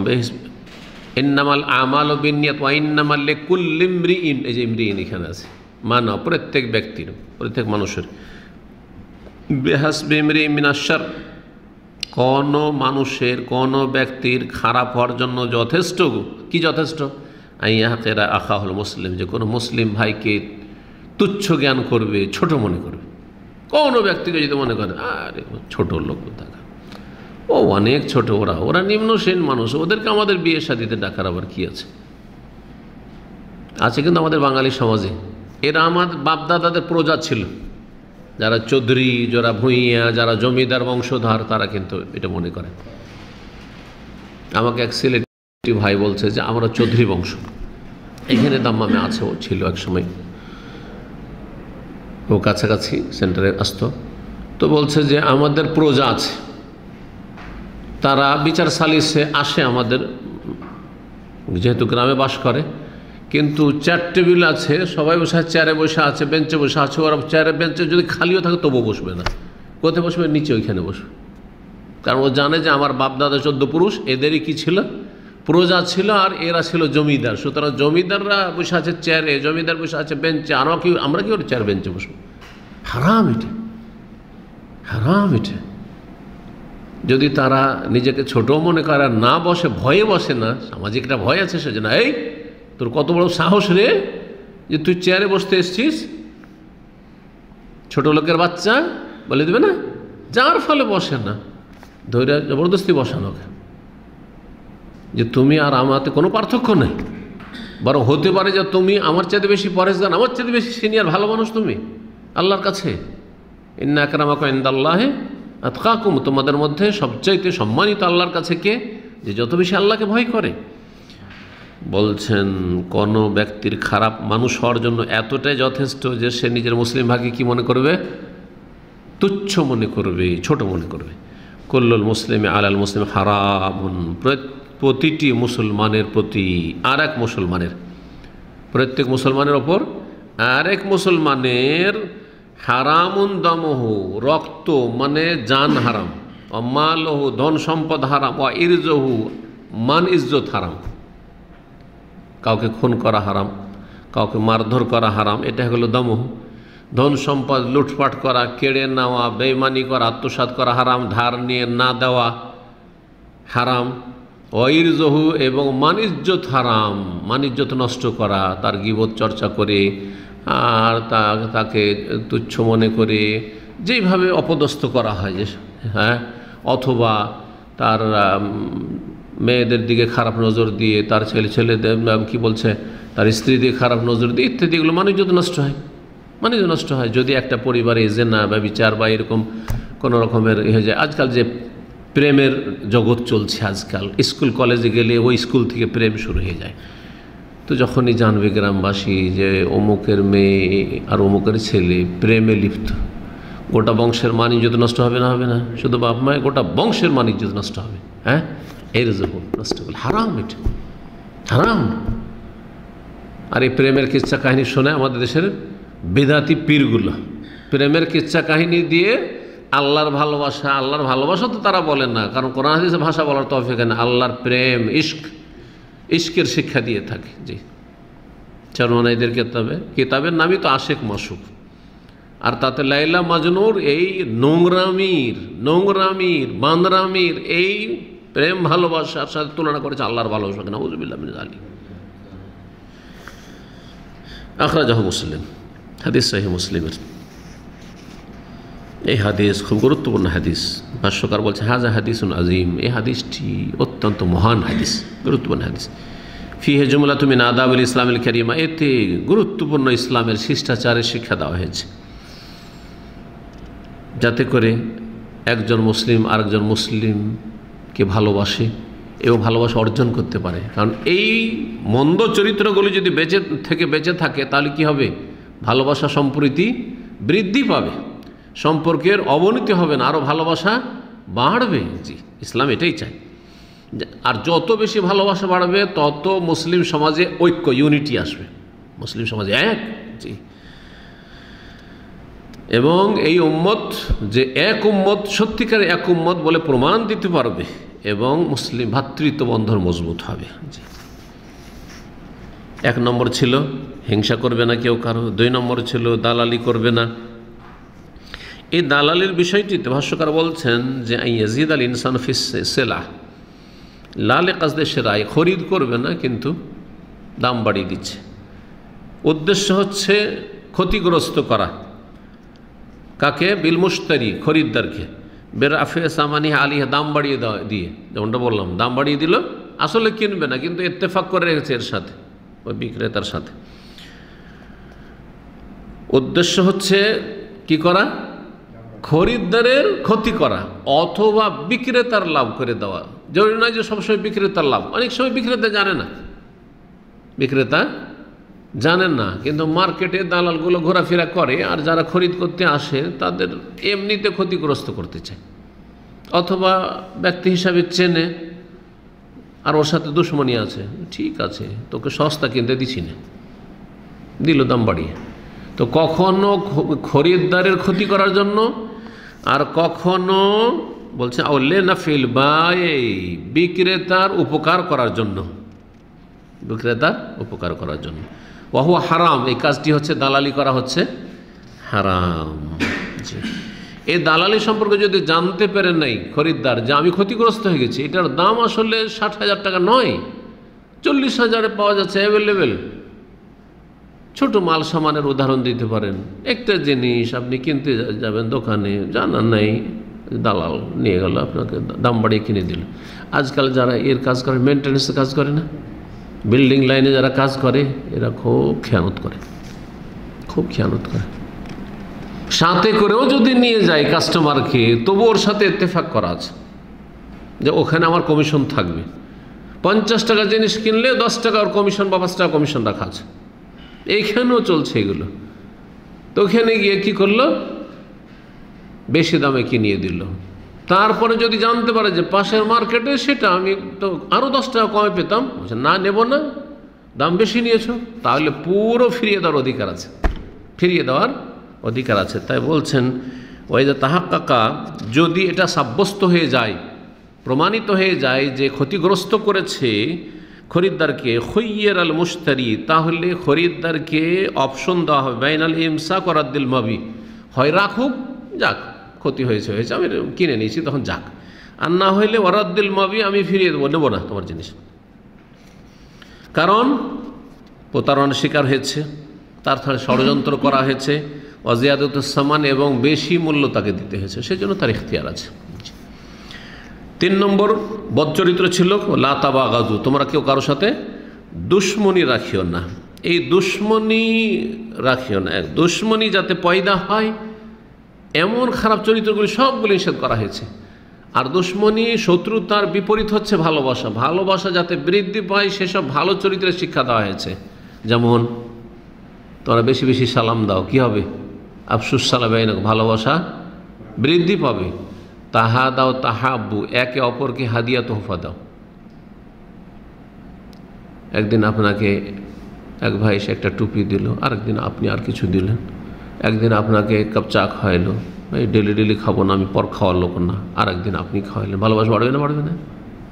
ইন্নামাল আমালু বিন্নিয়াত ওয়া ইন্নামাল লিকুল্লি ইমরিইন, এই যে ইমরিইন এখানে আছে, মানব, প্রত্যেক ব্যক্তির, প্রত্যেক মানুষের। বেহাসবি ইমরিইন মিনাশ শারর, কোনো মানুষের, কোনো ব্যক্তির খারাপ হওয়ার জন্য যথেষ্ট। কি যথেষ্ট? আইয়াহকেরা আখাহুল মুসলিম, যে কোনো মুসলিম ভাইকে তুচ্ছ জ্ঞান করবে, ছোট মনে করবে। কোনো ব্যক্তিকে যদি মনে করে আরে ছোট লোক, দেখা ও অনেক ছোট, ওরা নিম্ন শ্রেণীর মানুষ, ওদেরকে আমাদের বিয়ে শাদিতে ডাকার আবার কি আছে? আছে কিন্তু আমাদের বাঙালি সমাজে। এরা আমাদের বাপদাদাদের প্রজা ছিল, যারা চৌধুরী, যারা ভূঁইয়া, যারা জমিদার বংশধর, তারা কিন্তু এটা মনে করে। আমাকে এক সিলেটি ভাই বলছে যে আমরা চৌধুরী বংশ, এখানে দাম্মামে আছে, ও ছিল এক সময়, ও কাছাকাছি সেন্টারে আসতো। তো বলছে যে আমাদের প্রজা আছে, তারা বিচার সালিসে আসে আমাদের, যেহেতু গ্রামে বাস করে, কিন্তু চেয়ার টেবিল আছে, সবাই বসে চেয়ারে বসে আছে, বেঞ্চে বসে আছে। ওরা চেয়ারে বেঞ্চে যদি খালিও থাকে তবুও বসবে না। কোথায় বসবে? নিচে, ওইখানে বসবে। কারণ ও জানে যে আমার বাপ দাদা 14 পুরুষ, এদেরই কি ছিল? প্রজা ছিল, আর এরা ছিল জমিদার। সুতরাং জমিদাররা বসে আছে চেয়ারে, জমিদার বসে আছে বেঞ্চে, আর আমরা কি ওর চেয়ার বেঞ্চে বসবো? হারাম এটা, হারাম এটা। যদি তারা নিজেকে ছোট মনে করে আর না বসে, ভয়ে বসে না, সামাজিক একটা ভয় আছে, সেজন্য এই তোর কত বড় সাহস রে যে তুই চেয়ারে বসতে এসছিস, ছোট লোকের বাচ্চা বলে দেবে না, যার ফলে বসে না, ধৈর্য জবরদস্তি বসানোকে, যে তুমি আর আমাতে কোনো পার্থক্য নেই, বরং হতে পারে যে তুমি আমার চাইতে বেশি পরেশগার, আমার চাইতে বেশি সিনিয়র ভালো মানুষ তুমি আল্লাহর কাছে। ইন্না আকরামাকুম ইনদাল্লাহি আতকাকুম, তোমাদের মধ্যে সবচাইতে সম্মানিত আল্লাহর কাছে কে? যে যত বেশি আল্লাহকে ভয় করে। বলছেন কোনো ব্যক্তির খারাপ মানুষ হওয়ার জন্য এতটাই যথেষ্ট যে সে নিজের মুসলিম ভাইকে কি মনে করবে? তুচ্ছ মনে করবে, ছোট মনে করবে। কুল্লুল মুসলিম আলাল মুসলিম হারামুন, প্রতিটি মুসলমানের প্রতি আর এক মুসলমানের, প্রত্যেক মুসলমানের ওপর আর এক মুসলমানের হারামুন দমহু, রক্ত মানে জান হারাম, অমালহু ধন সম্পদ হারাম, ও ইরজহু মান ইজ্জত হারাম। কাউকে খুন করা হারাম, কাউকে মারধর করা হারাম, এটা হলো দমহু। ধন সম্পদ লুটপাট করা, কেড়ে নেওয়া, বেঈমানি করা, আত্মসাৎ করা হারাম, ধার নিয়ে না দেওয়া হারাম। ওয়াইরজহু, এবং মানিজ্জত হারাম, মানিজ্জত নষ্ট করা, তার গীবত চর্চা করে আর তাকে তুচ্ছ মনে করে যেইভাবে অপদস্থ করা হয়, যে হ্যাঁ, অথবা তার মেয়েদের দিকে খারাপ নজর দিয়ে, তার ছেলেদের কি বলছে, তার স্ত্রী দিকে খারাপ নজর দিয়ে ইত্যাদি, এগুলো মানিজ্জত নষ্ট হয়, মানিজ্য নষ্ট হয়। যদি একটা পরিবারে জেনা বা বিচার বা এরকম কোনো রকমের হয়ে যায়। আজকাল যে প্রেমের জগৎ চলছে, আজকাল স্কুল কলেজে গেলে ওই স্কুল থেকে প্রেম শুরু হয়ে যায়। তো যখনই জানবে গ্রামবাসী যে অমুকের মেয়ে আর অমুকের ছেলে প্রেমে লিপ্ত, গোটা বংশের মান ইজ্জত নষ্ট হবে না? হবে না? শুধু বাপ মায়ের, গোটা বংশের মান ইজ্জত নষ্ট হবে। হ্যাঁ, এই রিজক নষ্ট করলে হারাম, এটা হারাম। আর এই প্রেমের কিচ্ছা কাহিনী শোনে আমাদের দেশের বেদাতি পীরগুলো, প্রেমের কিচ্ছা কাহিনী দিয়ে আল্লাহর ভালোবাসা তো তারা বলেন না, কারণ কোরআন হাদিসে ভাষা বলার তৌফিক নেই। আল্লাহর প্রেম, ইশকের শিক্ষা দিয়ে থাকে। জি, চরমানাইদের কিতাবের নামই তো আশেক মাসুক, আর তাতে লাইলা মাজনুর এই নোংরামির বান্দরামির এই প্রেম ভালোবাসার সাথে তুলনা করেছে আল্লাহর ভালোবাসাকে। নাউযুবিল্লাহ মিন যালিক। আখরাজাহু মুসলিম, হাদিস সহিহ মুসলিমের। এই হাদিস খুব গুরুত্বপূর্ণ হাদিস। ভাষ্যকার বলছে হাজা হাদিসুন আজিম, এই হাদিসটি অত্যন্ত মহান হাদিস, গুরুত্বপূর্ণ হাদিস। ফিহে জুমলাতুম মিন আদাবিল ইসলামিল কারিমা, এতে গুরুত্বপূর্ণ ইসলামের শিষ্টাচারের শিক্ষা দেওয়া হয়েছে, যাতে করে একজন মুসলিম আরেকজন মুসলিমকে ভালোবাসে এবং ভালোবাসা অর্জন করতে পারে। কারণ এই মন্দ চরিত্রগুলি যদি বেঁচে থাকে তাহলে কি হবে? ভালোবাসা সম্প্রীতি বৃদ্ধি পাবে, সম্পর্কের অবনতি হবে না, আরও ভালোবাসা বাড়বে। জি, ইসলাম এটাই চায়। আর যত বেশি ভালোবাসা বাড়বে তত মুসলিম সমাজে ঐক্য, ইউনিটি আসবে, মুসলিম সমাজে এক। জি, এবং এই উম্মত যে এক উম্মত, সত্যিকার এক উম্মত বলে প্রমাণ দিতে পারবে এবং মুসলিম ভ্রাতৃত্ব বন্ধন মজবুত হবে। জি, 1 নম্বর ছিল হিংসা করবে না কেউ কারো, 2 নম্বর ছিল দালালি করবে না। এই দালালির বিষয়টিতে ভাষ্যকার বলছেন যে ইয়াজিদ আল ইনসান ফিস সেলাহ লালে কাজদে সেরাই, খরিদ করবে না কিন্তু দাম বাড়িয়ে দিচ্ছে, উদ্দেশ্য হচ্ছে ক্ষতিগ্রস্ত করা। কাকে? বিল মুশতারি, খরিদ্দারকে। বের আফে সামানি আলিহা, দাম বাড়িয়ে দিয়ে, যেমনটা বললাম, দাম বাড়িয়ে দিল, আসলে কিনবে না কিন্তু ইত্তেফাক করে রেখেছে এর সাথে, ওই বিক্রেতার সাথে। উদ্দেশ্য হচ্ছে কি করা? খরিদ্দারের ক্ষতি করা অথবা বিক্রেতার লাভ করে দেওয়া। জরুরি নয় যে সবসময় বিক্রেতার লাভ, অনেক সময় বিক্রেতা জানেন না, কিন্তু মার্কেটে দালালগুলো ঘোরাফেরা করে আর যারা খরিদ করতে আসে তাদের এমনিতে ক্ষতিগ্রস্ত করতে চায়, অথবা ব্যক্তি হিসাবে চেনে আর ওর সাথে দুশ্মনী আছে, ঠিক আছে তোকে সস্তা কিনতে দিছি না, দিল দাম বাড়িয়ে। তো কখনো খরিদ্দারের ক্ষতি করার জন্য, আর কখনো বলছে আউলে না ফিল বা এই বিক্রেতার উপকার করার জন্য, ওয়াহু হারাম। এই কাজটি হচ্ছে দালালি করা, হচ্ছে হারাম। এই দালালি সম্পর্কে যদি জানতে পারেন নাই খরিদ্দার যে আমি ক্ষতিগ্রস্ত হয়ে গেছি, এটার দাম আসলে 60,000 টাকা নয়, 40,000-এ পাওয়া যাচ্ছে অ্যাভেলেবেল। ছোট মাল সামানের উদাহরণ দিতে পারেন। একটা জিনিস আপনি কিনতে যাবেন দোকানে, জানার নাই, দালাল নিয়ে গেল আপনাকে দাম বাড়িয়ে কিনে দিল। আজকাল যারা এর কাজ করে, মেনটেন্যান্সের কাজ করে না, বিল্ডিং লাইনে যারা কাজ করে, এরা খুব খেয়ানত করে। সাথে করেও যদি নিয়ে যায় কাস্টমারকে, তবু ওর সাথে ইত্তেফাক করা আছে যে ওখানে আমার কমিশন থাকবে। 50 টাকা জিনিস কিনলে 10 টাকা ওর কমিশন বা 5 টাকা কমিশন রাখা আছে। এইখানেও চলছে এগুলো। তো ওখানে গিয়ে কী করলো? বেশি দামে কিনিয়ে দিল। তারপরে যদি জানতে পারে যে পাশের মার্কেটে সেটা আমি তো আরও 10 টাকা কমে পেতাম, না নেব না, দাম বেশি নিয়েছো, তাহলে পুরো ফিরিয়ে দেওয়ার অধিকার আছে। তাই বলছেন ওই যে তাহাক্কাকা, যদি এটা সাব্যস্ত হয়ে যায়, প্রমাণিত হয়ে যায় যে ক্ষতিগ্রস্ত করেছে খরিদ্দারকে, খৈয়ের আল মুশতারি, তাহলে খরিদ্দারকে অপশন দেওয়া হবে বাইনাল ইমসাক ওয়া রাদ্দিল মাবি, হয় রাখুক, যাক ক্ষতি হয়েছে আমি কিনে নিয়েছি তখন যাক, আর না হইলে ওয়া রাদ্দিল মাবি, আমি ফিরিয়ে দেবো, নেবো না তোমার জিনিস। কারণ প্রতারণার শিকার হয়েছে, তার ষড়যন্ত্র করা হয়েছে, ওয়াজিয়াদুস সামান, এবং বেশি মূল্য তাকে দিতে হয়েছে, সেজন্য তার ইখতিয়ার আছে। 3 নম্বর বদচরিত্র ছিল লা তাবাগাজু, তোমরা কেউ কারোর সাথে দুশ্মনী রাখিও না। এই দুশ্মনী রাখিও না, দুশ্মনী যাতে পয়দা হয় এমন খারাপ চরিত্রগুলি সবগুলি নিষেধ করা হয়েছে। আর দুশ্মনী, শত্রুতার বিপরীত হচ্ছে ভালোবাসা যাতে বৃদ্ধি পায় সেসব ভালো চরিত্রের শিক্ষা দেওয়া হয়েছে। যেমন তোমরা বেশি বেশি সালাম দাও, কি হবে? আফসুস সালাম, ভালোবাসা বৃদ্ধি পাবে। তাহা দাও তাহাব্বু, একে অপরকে হাদিয়া তোহফা দাও। একদিন আপনাকে এক ভাই এসে একটা টুপি দিল, আরেকদিন আপনি আর কিছু দিলেন। একদিন আপনাকে এক কাপ চা খাওয়াইলো, এই ডেলি ডেলি খাবো না আমি, পর খাওয়ার লোক না, আর একদিন আপনি খাওয়াইলেন। ভালোবাসা বাড়বে না বাড়বে না?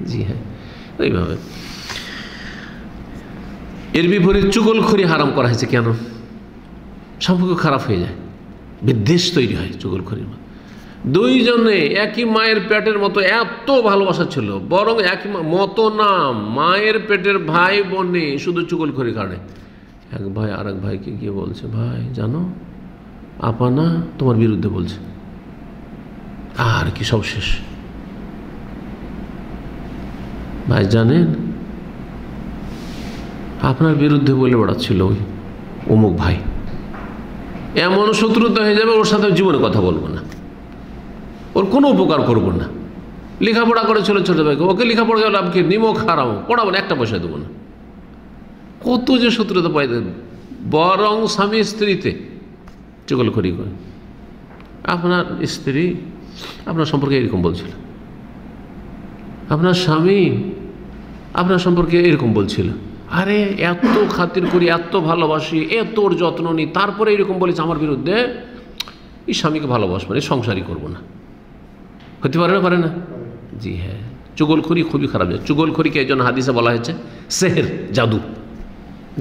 জি হ্যাঁ, এইভাবে। এর বিপরীত চুগলখড়ি হারাম করা হয়েছে। কেন? সম্পর্ক খারাপ হয়ে যায়, বিদ্বেষ তৈরি হয় চুগলখড়ির মধ্যে। দুইজনে একই মায়ের পেটের মতো এত ভালোবাসা ছিল, বরং একই মতো না, মায়ের পেটের ভাই বোনে শুধু চুগলখড়ি কাটে। এক ভাই আর এক ভাইকে গিয়ে বলছে, ভাই জানো আপা না তোমার বিরুদ্ধে বলছে, আর কি সব শেষ। ভাই জানেন আপনার বিরুদ্ধে বলে বেড়াচ্ছিল ওই অমুক ভাই, এমন শত্রুতা হয়ে যাবে, ওর সাথে জীবনে কথা বলবো না, ওর কোনো উপকার করবো না। লেখাপড়া করে ছোটো ছোটো ভাইকে, ওকে লেখাপড়া গেলে আপনি নিমক হারাবো, পড়াবো না, একটা পয়সা দেবো না। কত যে শত্রুতা পাই। বরং স্বামী স্ত্রীতে চুগলখড়ি করে। আপনার স্ত্রী আপনার সম্পর্কে এরকম বলছিল, আপনার স্বামী আপনার সম্পর্কে এরকম বলছিল, আরে এত খাতির করি, এত ভালোবাসি, এত ওর যত্ন নিই, তারপরে এরকম বলেছে আমার বিরুদ্ধে। এই স্বামীকে ভালোবাসবো না, এই সংসারই করবো না। হতে পারে না? পারে না? জি হ্যাঁ, চুগলখড়ি খুবই খারাপ যায়। চুগলখড়িকে এই জন্য হাদিসে বলা হয়েছে সেহের, জাদু।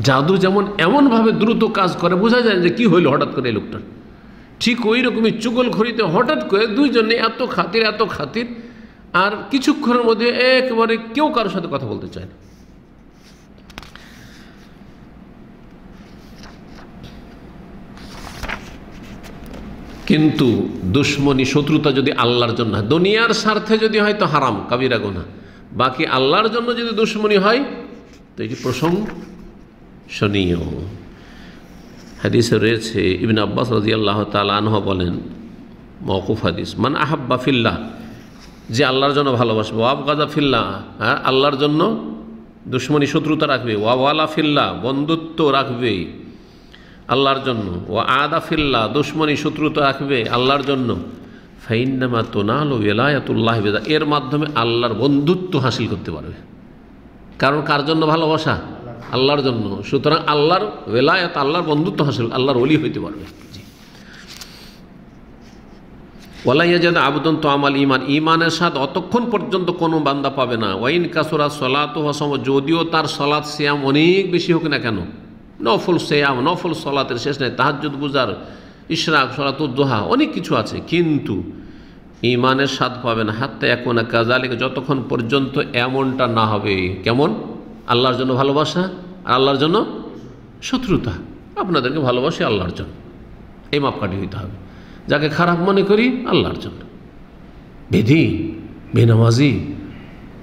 জাদু যেমন এমনভাবে দ্রুত কাজ করে, বোঝা যায় যে কি হইল হঠাৎ করে এই লোকটার, ঠিক ওই রকমই চুগলখড়িতে হঠাৎ করে দুইজনে এত খাতির, এত খাতির, আর কিছুক্ষণের মধ্যে একেবারে কেউ কারোর সাথে কথা বলতে চায় না। কিন্তু দুশ্মনী, শত্রুতা যদি আল্লাহর জন্য হয়, দুনিয়ার স্বার্থে যদি হয় তো হারাম, কাবিরা গুনাহ। বাকি আল্লাহর জন্য যদি দুশ্মনী হয় তো এটি প্রশংসনীয়। হাদিসে রয়েছে, ইবনে আব্বাস রাদিয়াল্লাহু তাআলা আনহু বলেন, মওকুফ হাদিস, মান আহাব্বা ফিল্লাহ, যে আল্লাহর জন্য ভালোবাসবে, ওয়াবগাদা ফিল্লাহ, হ্যাঁ আল্লাহর জন্য দুশ্মনী শত্রুতা রাখবে, ওয়াওয়ালা ফিল্লাহ, বন্ধুত্ব রাখবে আল্লাহর জন্য, ও আদা ফিল্লাহ, দুশ্মনী শত্রুতা রাখবে আল্লাহর জন্য, ফাইন্নামা তুনালু ওয়ালায়াতুল্লাহ বিযা, এর মাধ্যমে আল্লাহর বন্ধুত্ব হাসিল করতে পারবে। কারণ কার জন্য ভালোবাসা? আল্লাহর জন্য। সুতরাং আল্লাহর ওয়ালায়াত, আল্লাহর বন্ধুত্ব হাসিল, আল্লাহর ওলি হইতে পারবে। জি, ওয়ালা ইয়াজাদ আবদুন তুআমাল ঈমান, ঈমানের স্বাদ অতক্ষণ পর্যন্ত কোনো বান্দা পাবে না। ওয়াইন কাসুরা সলাতু ওয়া সাম, যদিও তার সলাত সিয়াম অনেক বেশি হোক না কেন, নফল সিয়াম, নফল সলাতের শেষ নেই, তাহাজ্জুদ গুজার, ইশরাক, সলাতুদ দুহা, অনেক কিছু আছে, কিন্তু ঈমানের স্বাদ পাবে না। হাত্তা ইয়াকুনা কাযালিকা, যতক্ষণ পর্যন্ত এমনটা না হবে। কেমন? আল্লাহর জন্য ভালোবাসা আর আল্লাহর জন্য শত্রুতা। আপনাদেরকে ভালোবাসি আল্লাহর জন্য, এই মাপকাঠি হইতে হবে। যাকে খারাপ মনে করি আল্লাহর জন্য, বেধি, বেনামাজি,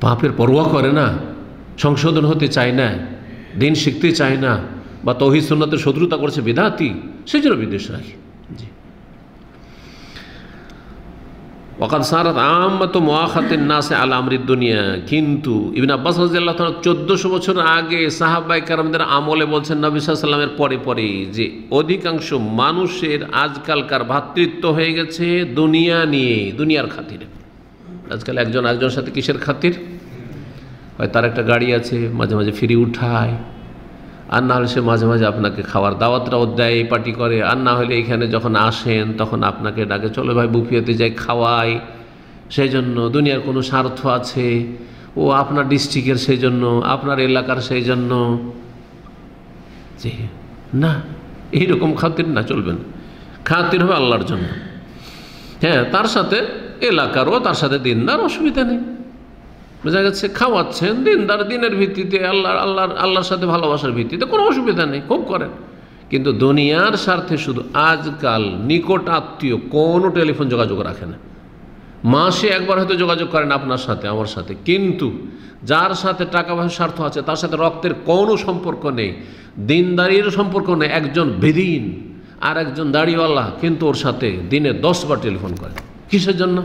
পাপের পরোয়া করে না, সংশোধন হতে চায় না, দিন শিখতে চায় না, বা তৌহিদ সুন্নাতের শত্রুতা করছে, বিদআতি, সেই জন্য বিদ্বেষ রাখি। জি, ওয়াকাদ সারাত আম্মাতু মুআখাতিন নাস আলা আমরিদ দুনিয়া, কিন্তু ইবনে আব্বাস রাদিয়াল্লাহু তাআলা 1400 বছর আগে সাহাবায়ে কেরামদের আমলে বলছেন, নবী সাল্লাল্লাহু আলাইহি ওয়াসাল্লামের পরে পরে, যে অধিকাংশ মানুষের আজকালকার ভ্রাতৃত্ব হয়ে গেছে দুনিয়া নিয়ে, দুনিয়ার খাতিরে। আজকাল একজন আরেকজনের সাথে কিসের খাতির? হয় তার একটা গাড়ি আছে, মাঝে মাঝে ফ্রি উঠায়, আর না হলে সে মাঝে মাঝে আপনাকে খাওয়ার দাওয়াতটাও দেয়, পার্টি করে, আর না হলে এখানে যখন আসেন তখন আপনাকে ডাকে, চলো ভাই বুফিয়াতে যাই, খাওয়াই। সেই জন্য দুনিয়ার কোনো স্বার্থ আছে, ও আপনার ডিস্ট্রিক্টের, সেই জন্য আপনার এলাকার, সেই জন্য। যে না, এইরকম খাতির না, চলবে না। খাতির হবে আল্লাহর জন্য। হ্যাঁ, তার সাথে এলাকারও, তার সাথে দিনদার, অসুবিধা নেই। বোঝা গেছে? খাওয়াচ্ছেন দিনদার, দিনের ভিত্তিতে, আল্লাহর সাথে ভালোবাসার ভিত্তিতে, কোনো অসুবিধা নেই, খুব করেন। কিন্তু দুনিয়ার স্বার্থে শুধু আজকাল নিকট আত্মীয় কোনো টেলিফোন যোগাযোগ রাখে না, মাসে একবার হয়তো যোগাযোগ করেন আপনার সাথে, আমার সাথে, কিন্তু যার সাথে টাকা পয়সার স্বার্থ আছে তার সাথে রক্তের কোনো সম্পর্ক নেই, দিনদারির সম্পর্ক নেই। একজন বেদিন আর একজন দাড়িওয়ালা, কিন্তু ওর সাথে দিনে 10 বার টেলিফোন করে। কিসের জন্য?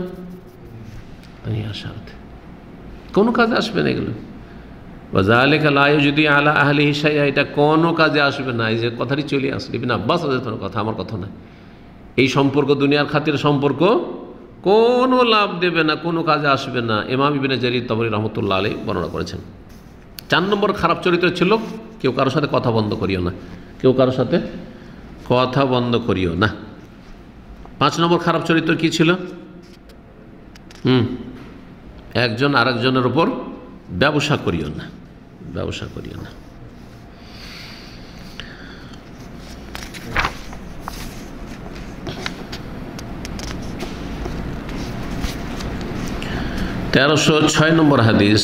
দুনিয়ার স্বার্থে। কোনো কাজে আসবে না এগুলো। ওয়াযালিকা লা ইয়াজুদি আলা আহলিহি শাইআ, এটা কোনো কাজে আসবে না। এই যে কথাটি চলে আসলে ইবনে আব্বাস রাদিয়াল্লাহু কথা, আমার কথা না। এই সম্পর্ক দুনিয়ার খাতির সম্পর্ক কোনো লাভ দেবে না, কোনো কাজে আসবে না। ইমাম ইবনে জারির তাবরি রহমতুল্লাহ আলাইহি বর্ণনা করেছেন। 4 নম্বর খারাপ চরিত্র ছিল কেউ কারোর সাথে কথা বন্ধ করিও না, কেউ কারোর সাথে কথা বন্ধ করিও না। 5 নম্বর খারাপ চরিত্র কি ছিল? একজন আরেকজনের উপর ব্যবসা করিও না, ব্যবসা করিও না। তেরোশো 6 নম্বর হাদিস।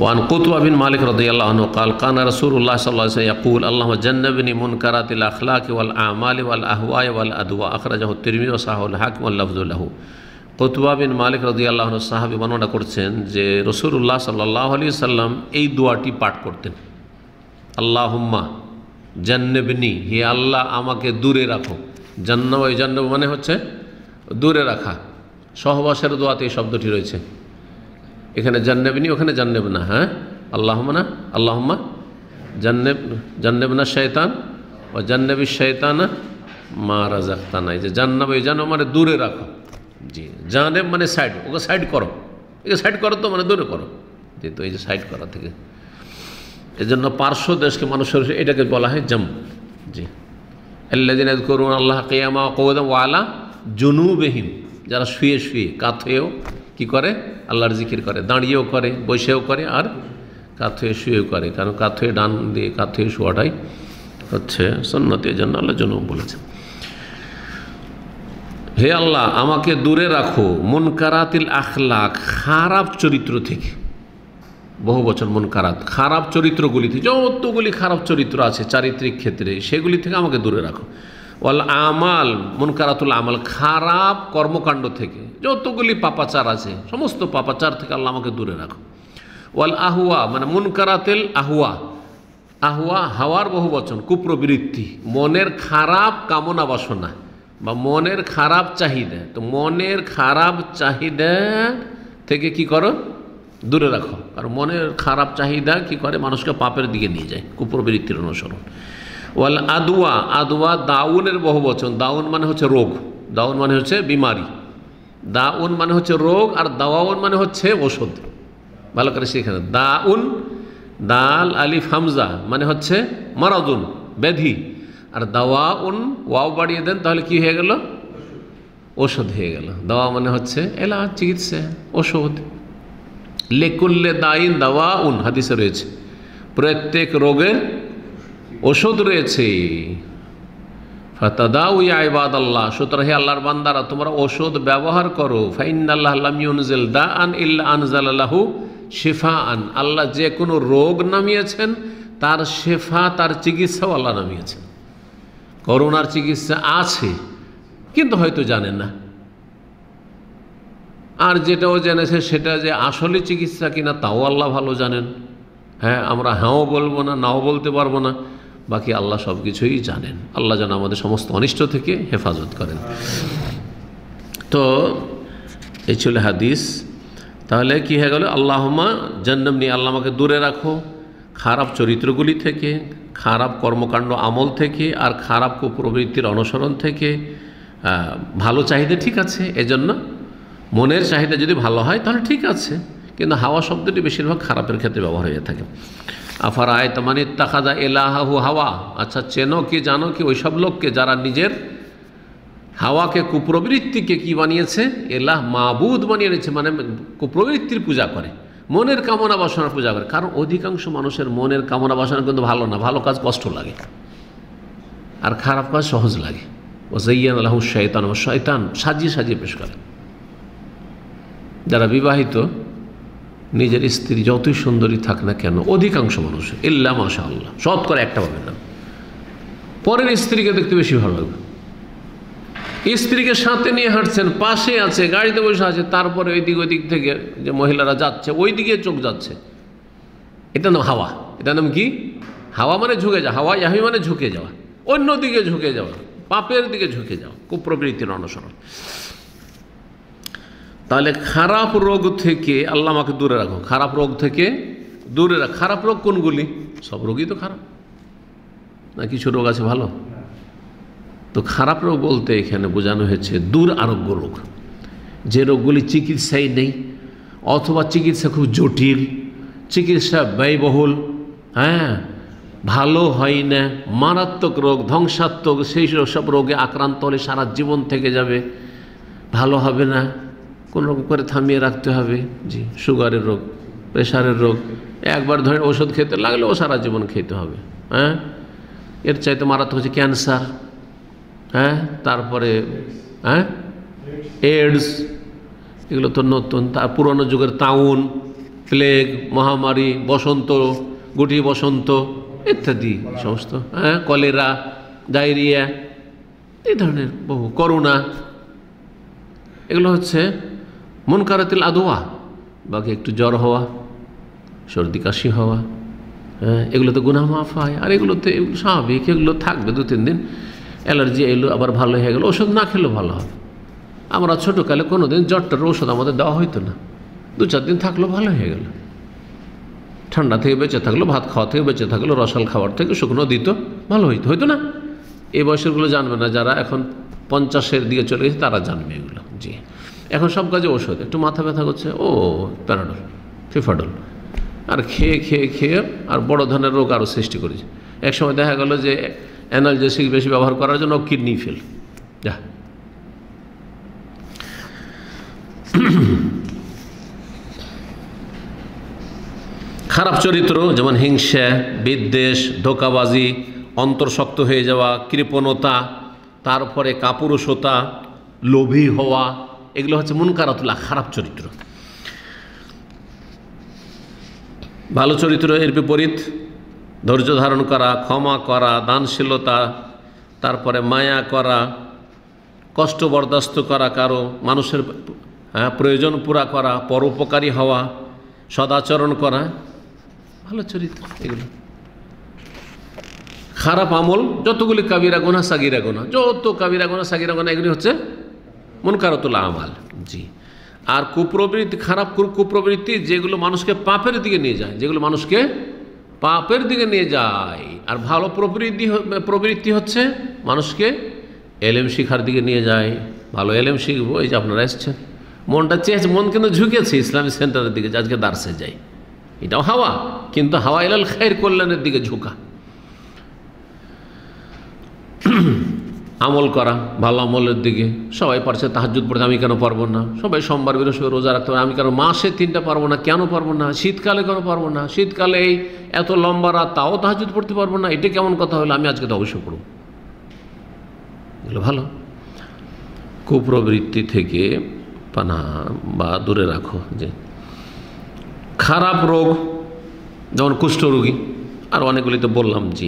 ওয়ান কুতবা বিন মালিক রাদিয়াল্লাহু আনহু قال كان رسول الله صلى الله عليه وسلم يقول اللهم جنبني منكرات الاخلاق والاعمال والاهواء والادواء اخرجه الترمذي وصححه الحاكم واللفظ له। কুতবা বিন মালিক রাদিয়াল্লাহু আনহু সাহাবী বর্ণনা করছেন যে রাসূলুল্লাহ সাল্লাল্লাহু আলাইহি সাল্লাম এই দোয়াটি পাঠ করতেন, আল্লাহুম্মা জান্নিবনি, হে আল্লাহ আমাকে দূরে রাখো। জান্নাব, এই জান্নাব মানে হচ্ছে দূরে রাখা। সহবাসের দোয়াতে এই শব্দটি রয়েছে, এখানে জান্নাবনি, ওখানে জান্নাব না। হ্যাঁ, আল্লাহুম্মা না, আল্লাহুম্মা জান্নাব না শয়তান ও জান্নাবিশ শয়তানা মা রাযাকতানা। এই যে জান্নাব, এই জান্নাব মানে দূরে রাখো। জি, জানেব মানে সাইড, ওকে সাইড করো, একে সাইড করো তো মানে দূরে করো। জি, তো এই যে সাইড করা থেকে, এই জন্য পার্শ্ব দেশকে মানুষের এটাকে বলা হয় জাম। জি, আল্লাযীনা ইয়াযকুরুনা আল্লাহ কিয়ামান ওয়া কুউদান ওয়া আলা জুনুবিহিম, যারা শুয়ে শুয়ে কাত হয়েও কী করে? আল্লাহর জিকির করে, দাঁড়িয়েও করে, বসেও করে, আর কাত হয়ে শুয়েও করে। কারণ কাত হয়ে ডান দিয়ে কাত হয়ে শোয়াটাই হচ্ছে সুন্নতি, এই জন্য আল্লাহ জুনুব বলেছেন। হে আল্লাহ আমাকে দূরে রাখো মুনকারাতিল আখলাক, খারাপ চরিত্র থেকে। বহু বচন মুনকারাত, খারাপ চরিত্রগুলি থেকে, যতগুলি খারাপ চরিত্র আছে চারিত্রিক ক্ষেত্রে সেগুলি থেকে আমাকে দূরে রাখো। ওয়াল আমাল, মুনকারাতুল আমাল, খারাপ কর্মকাণ্ড থেকে, যতগুলি পাপাচার আছে সমস্ত পাপাচার থেকে আল্লাহ আমাকে দূরে রাখো। ওয়াল আহুয়া মানে মুনকারাতিল আহুয়া, আহুয়া হাওয়ার বহু বচন, কুপ্রবৃত্তি, মনের খারাপ কামনা বাসনা বা মনের খারাপ চাহিদা। তো মনের খারাপ চাহিদা থেকে কি করো? দূরে রাখো। আর মনের খারাপ চাহিদা কি করে? মানুষকে পাপের দিকে নিয়ে যায়, কুপ্রবৃত্তির অনুসরণ। ওয়াল আদওয়া, আদওয়া দাউনের বহু বচন, দাউন মানে হচ্ছে রোগ, দাউন মানে হচ্ছে বিমারি, দাউন মানে হচ্ছে রোগ, আর দাওয়াউন মানে হচ্ছে ওষুধ। ভালো করে সেখানে দাউন, দাল আলিফ হামজা মানে হচ্ছে মারাদুন, ব্যাধি, আর দাওয়াউন ওয়াও বাড়িয়ে দেন তাহলে কি হয়ে গেল? ওষুধ হয়ে গেল। দাওয়া মানে হচ্ছে এলাজ, চিকিৎসা, ওষুধ। লিকুল্লি দাইন দাওয়াউন, হাদিসে রয়েছে প্রত্যেক রোগের ওষুধ রয়েছে। ফাতাদাউ ইয়া ইবাদাল্লাহ, সুতরাং হে আল্লাহর বান্দারা তোমরা ওষুধ ব্যবহার করো। ফাইন্নাল্লাহ লাম ইউনজিল দাআন ইল্লা আনজালা লাহু শিফাআন, আল্লাহ যে কোনো রোগ নামিয়েছেন তার শেফা, তার চিকিৎসাও আল্লাহ নামিয়েছেন। করোনার চিকিৎসা আছে কিন্তু হয়তো জানেন না, আর যেটাও জেনেছে সেটা যে আসলে চিকিৎসা কিনা তাও আল্লাহ ভালো জানেন। হ্যাঁ, আমরা হ্যাঁও বলবো না, নাও বলতে পারবো না, বাকি আল্লাহ সব কিছুই জানেন। আল্লাহ যেন আমাদের সমস্ত অনিষ্ট থেকে হেফাজত করেন। তো এই ছিল হাদিস। তাহলে কি হয়ে গেল? আল্লাহুম্মা জান্নিবনি, আল্লাহ আমাকে দূরে রাখো খারাপ চরিত্রগুলি থেকে, খারাপ কর্মকাণ্ড আমল থেকে, আর খারাপ কুপ্রবৃত্তির অনুসরণ থেকে। ভালো চাহিদা ঠিক আছে, এজন্য মনের চাহিদা যদি ভালো হয় তাহলে ঠিক আছে, কিন্তু হাওয়া শব্দটি বেশিরভাগ খারাপের ক্ষেত্রে ব্যবহার হয়ে থাকে। আফারাআইতা মান ইত্তাখাযা ইলাহাহু হাওয়া, আচ্ছা চেনো কি জানো কি ওই সব লোককে যারা নিজের হাওয়াকে, কুপ্রবৃত্তিকে কি বানিয়েছে? এলাহ, মাবুদ বানিয়ে নিয়েছে, মানে কুপ্রবৃত্তির পূজা করে, মনের কামনা বাসনার পূজা করে। কারণ অধিকাংশ মানুষের মনের কামনা বাসনা কিন্তু ভালো না, ভালো কাজ কষ্ট লাগে আর খারাপ কাজ সহজ লাগে। ও যায়্যানা লাহু শাইতান, ও শয়তান সাজিয়ে সাজিয়ে পেশ করে। যারা বিবাহিত, নিজের স্ত্রী যতই সুন্দরী থাক না কেন, অধিকাংশ মানুষ ইল্লা মাশাআল্লাহ শতকরা একটা পাবেন না, পরের স্ত্রীকে দেখতে বেশি ভালো লাগবে। স্ত্রীকে সাথে নিয়ে হাঁটছেন, পাশে আছে, গাড়িতে বসে আছে, তারপরে ওই দিক থেকে যে মহিলারা যাচ্ছে ওই দিকে চোখ যাচ্ছে। এটা নাম হাওয়া। এটা নাম কি? হাওয়া মানে ঝুঁকে যাওয়া। হাওয়া ইয়াহি মানে ঝুঁকে যাওয়া, অন্য দিকে ঝুঁকে যাওয়া, পাপের দিকে ঝুঁকে যাওয়া, কুপ্রবৃত্তির অনুসরণ। তাহলে খারাপ রোগ থেকে আল্লাহ আমাকে দূরে রাখো, খারাপ রোগ থেকে দূরে রাখ। খারাপ রোগ কোনগুলি? সব রোগই তো খারাপ, না কিছু রোগ আছে ভালো? তো খারাপ রোগ বলতে এখানে বোঝানো হয়েছে দুরারোগ্য রোগ। যে রোগগুলি চিকিৎসাই নেই, অথবা চিকিৎসা খুব জটিল, চিকিৎসা ব্যয়বহুল, হ্যাঁ, ভালো হয় না, মারাত্মক রোগ, ধ্বংসাত্মক, সেই সব রোগে আক্রান্ত হলে সারা জীবন থেকে যাবে, ভালো হবে না, কোনো রকম করে থামিয়ে রাখতে হবে। জি, সুগারের রোগ, প্রেশারের রোগ, একবার ধরে ওষুধ খেতে লাগলেও সারা জীবন খেতে হবে। হ্যাঁ, এর চাইতে মারাত্মক হচ্ছে ক্যান্সার, হ্যাঁ, তারপরে হ্যাঁ এইডস, এগুলো তো নতুন। তার পুরনো যুগের তাউন, প্লেগ, মহামারী, বসন্ত, গুটি বসন্ত ইত্যাদি সমস্ত, হ্যাঁ, কলেরা, ডায়রিয়া, এই ধরনের বহু, করোনা, এগুলো হচ্ছে মুনকারাতিল আদওয়া। বাকি একটু জ্বর হওয়া, সর্দি কাশি হওয়া, হ্যাঁ, এগুলো তো গুনাহ মাফ হয়। আর এগুলোতে এগুলো স্বাভাবিক, এগুলো থাকবে 2-3 দিন, অ্যালার্জি এলো আবার ভালো হয়ে গেলো, ওষুধ না খেলেও ভালো হবে। আমরা ছোটোকালে কোনো দিন জ্বরটার ওষুধ আমাদের দেওয়া হইতো না, 2-4 দিন থাকলো ভালো হয়ে গেল। ঠান্ডা থেকে বেঁচে থাকলো, ভাত খাওয়া থেকে বেঁচে থাকলো, রসাল খাবার থেকে শুকনো দিত, ভালো হইতো না। এই বয়সেরগুলো জানবে না, যারা এখন 50-এর দিকে চলে গেছে তারা জানবে এগুলো। জি, এখন সব কাজে ওষুধ, একটু মাথা ব্যথা করছে, ও প্যারাডল, ফিফাডল, আর খেয়ে খেয়ে খেয়ে আর বড় ধরনের রোগ আরও সৃষ্টি করেছে। একসময় দেখা গেল যে অ্যানালজেসিক বেশি ব্যবহার করার জন্য কিডনি ফেল। যা, খারাপ চরিত্র যেমন হিংসা, বিদ্বেষ, ধোঁকাবাজি, অন্তর্শক্ত হয়ে যাওয়া, কৃপণতা, তারপরে কাপুরুষতা, লোভী হওয়া, এগুলো হচ্ছে মুনকারাতুল, খারাপ চরিত্র। ভালো চরিত্র এর বিপরীত, ধৈর্য ধারণ করা, ক্ষমা করা, দানশীলতা, তারপরে মায়া করা, কষ্ট বরদাস্ত করা, কারো মানুষের প্রয়োজন পুরা করা, পরোপকারী হওয়া, সদাচরণ করা, ভালো চরিত্র এগুলো। খারাপ আমল যতগুলি কাবিরা গুনাহ, সাগিরা গুনাহ, যত কাবিরা গুনাহ, সাগিরা গুনাহ, এগুলি হচ্ছে মুনকারাতুল আমাল। জি, আর কুপ্রবৃত্তি, খারাপ কুপ্রবৃত্তি যেগুলো মানুষকে পাপের দিকে নিয়ে যায়, যেগুলো মানুষকে পাপের দিকে নিয়ে যায়। আর ভালো প্রবৃত্তি হচ্ছে মানুষকে এলেম শিখার দিকে নিয়ে যায়। ভালো এলেম শিখবো, এই যে আপনারা এসছেন, মনটা চেয়েছে, মন কিন্তু ঝুঁকেছে ইসলামিক সেন্টারের দিকে, আজকে দার্সে যাই, এটাও হাওয়া, কিন্তু হাওয়া ইলাল খায়ের, কল্যাণের দিকে ঝুঁকা। আমল করা, ভালো আমলের দিকে। সবাই পারছে তাহাজ্জুদ পড়তে, আমি কেন পারবো না? সবাই সোমবার বৃহস্পতি রোজা রাখতে পারে, আমি কেন মাসে 3টা পারবো না? কেন পারবো না? শীতকালে কেন পারবো না? শীতকালে এই এত লম্বা রাত, তাও তাহাজ্জুদ পড়তে পারবো না, এটা কেমন কথা হলো? আমি আজকে তো অবশ্যই পড়ব। এগুলো ভালো। কুপ্রবৃত্তি থেকে পানা বা দূরে রাখো। যে খারাপ রোগ যেমন কুষ্ঠরোগী, আর অনেকগুলি তো বললাম। জি,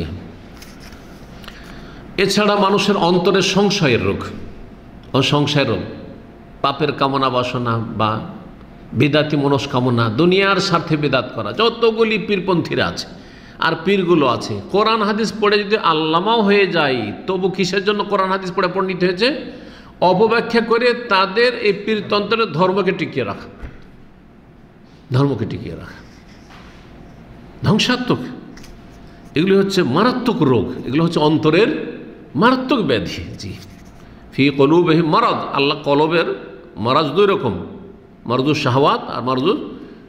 এছাড়া মানুষের অন্তরের সংশয়ের রোগ, সংশয়ের রোগ, পাপের কামনা বাসনা বা বিদাতি মনস্কামনা, দুনিয়ার স্বার্থে বিদাত করা। যতগুলি পীরপন্থীরা আছে আর পীরগুলো আছে, কোরআন হাদিস পড়ে যদি আল্লামাও হয়ে যায়, তবু কিসের জন্য কোরআন হাদিস পড়ে পণ্ডিত হয়েছে? অপব্যাখ্যা করে তাদের এই পীরতন্ত্রের ধর্মকে টিকিয়ে রাখা, ধর্মকে টিকিয়ে রাখা ধ্বংসাত্মক। এগুলি হচ্ছে মারাত্মক রোগ, এগুলো হচ্ছে অন্তরের মারাত্মক ব্যাধি। জি, ফি কলুবিহিম মারাদ, আল্লাহ কলবের মারাজ 2 রকম, মারদুস শাহওয়াত আর মারদুস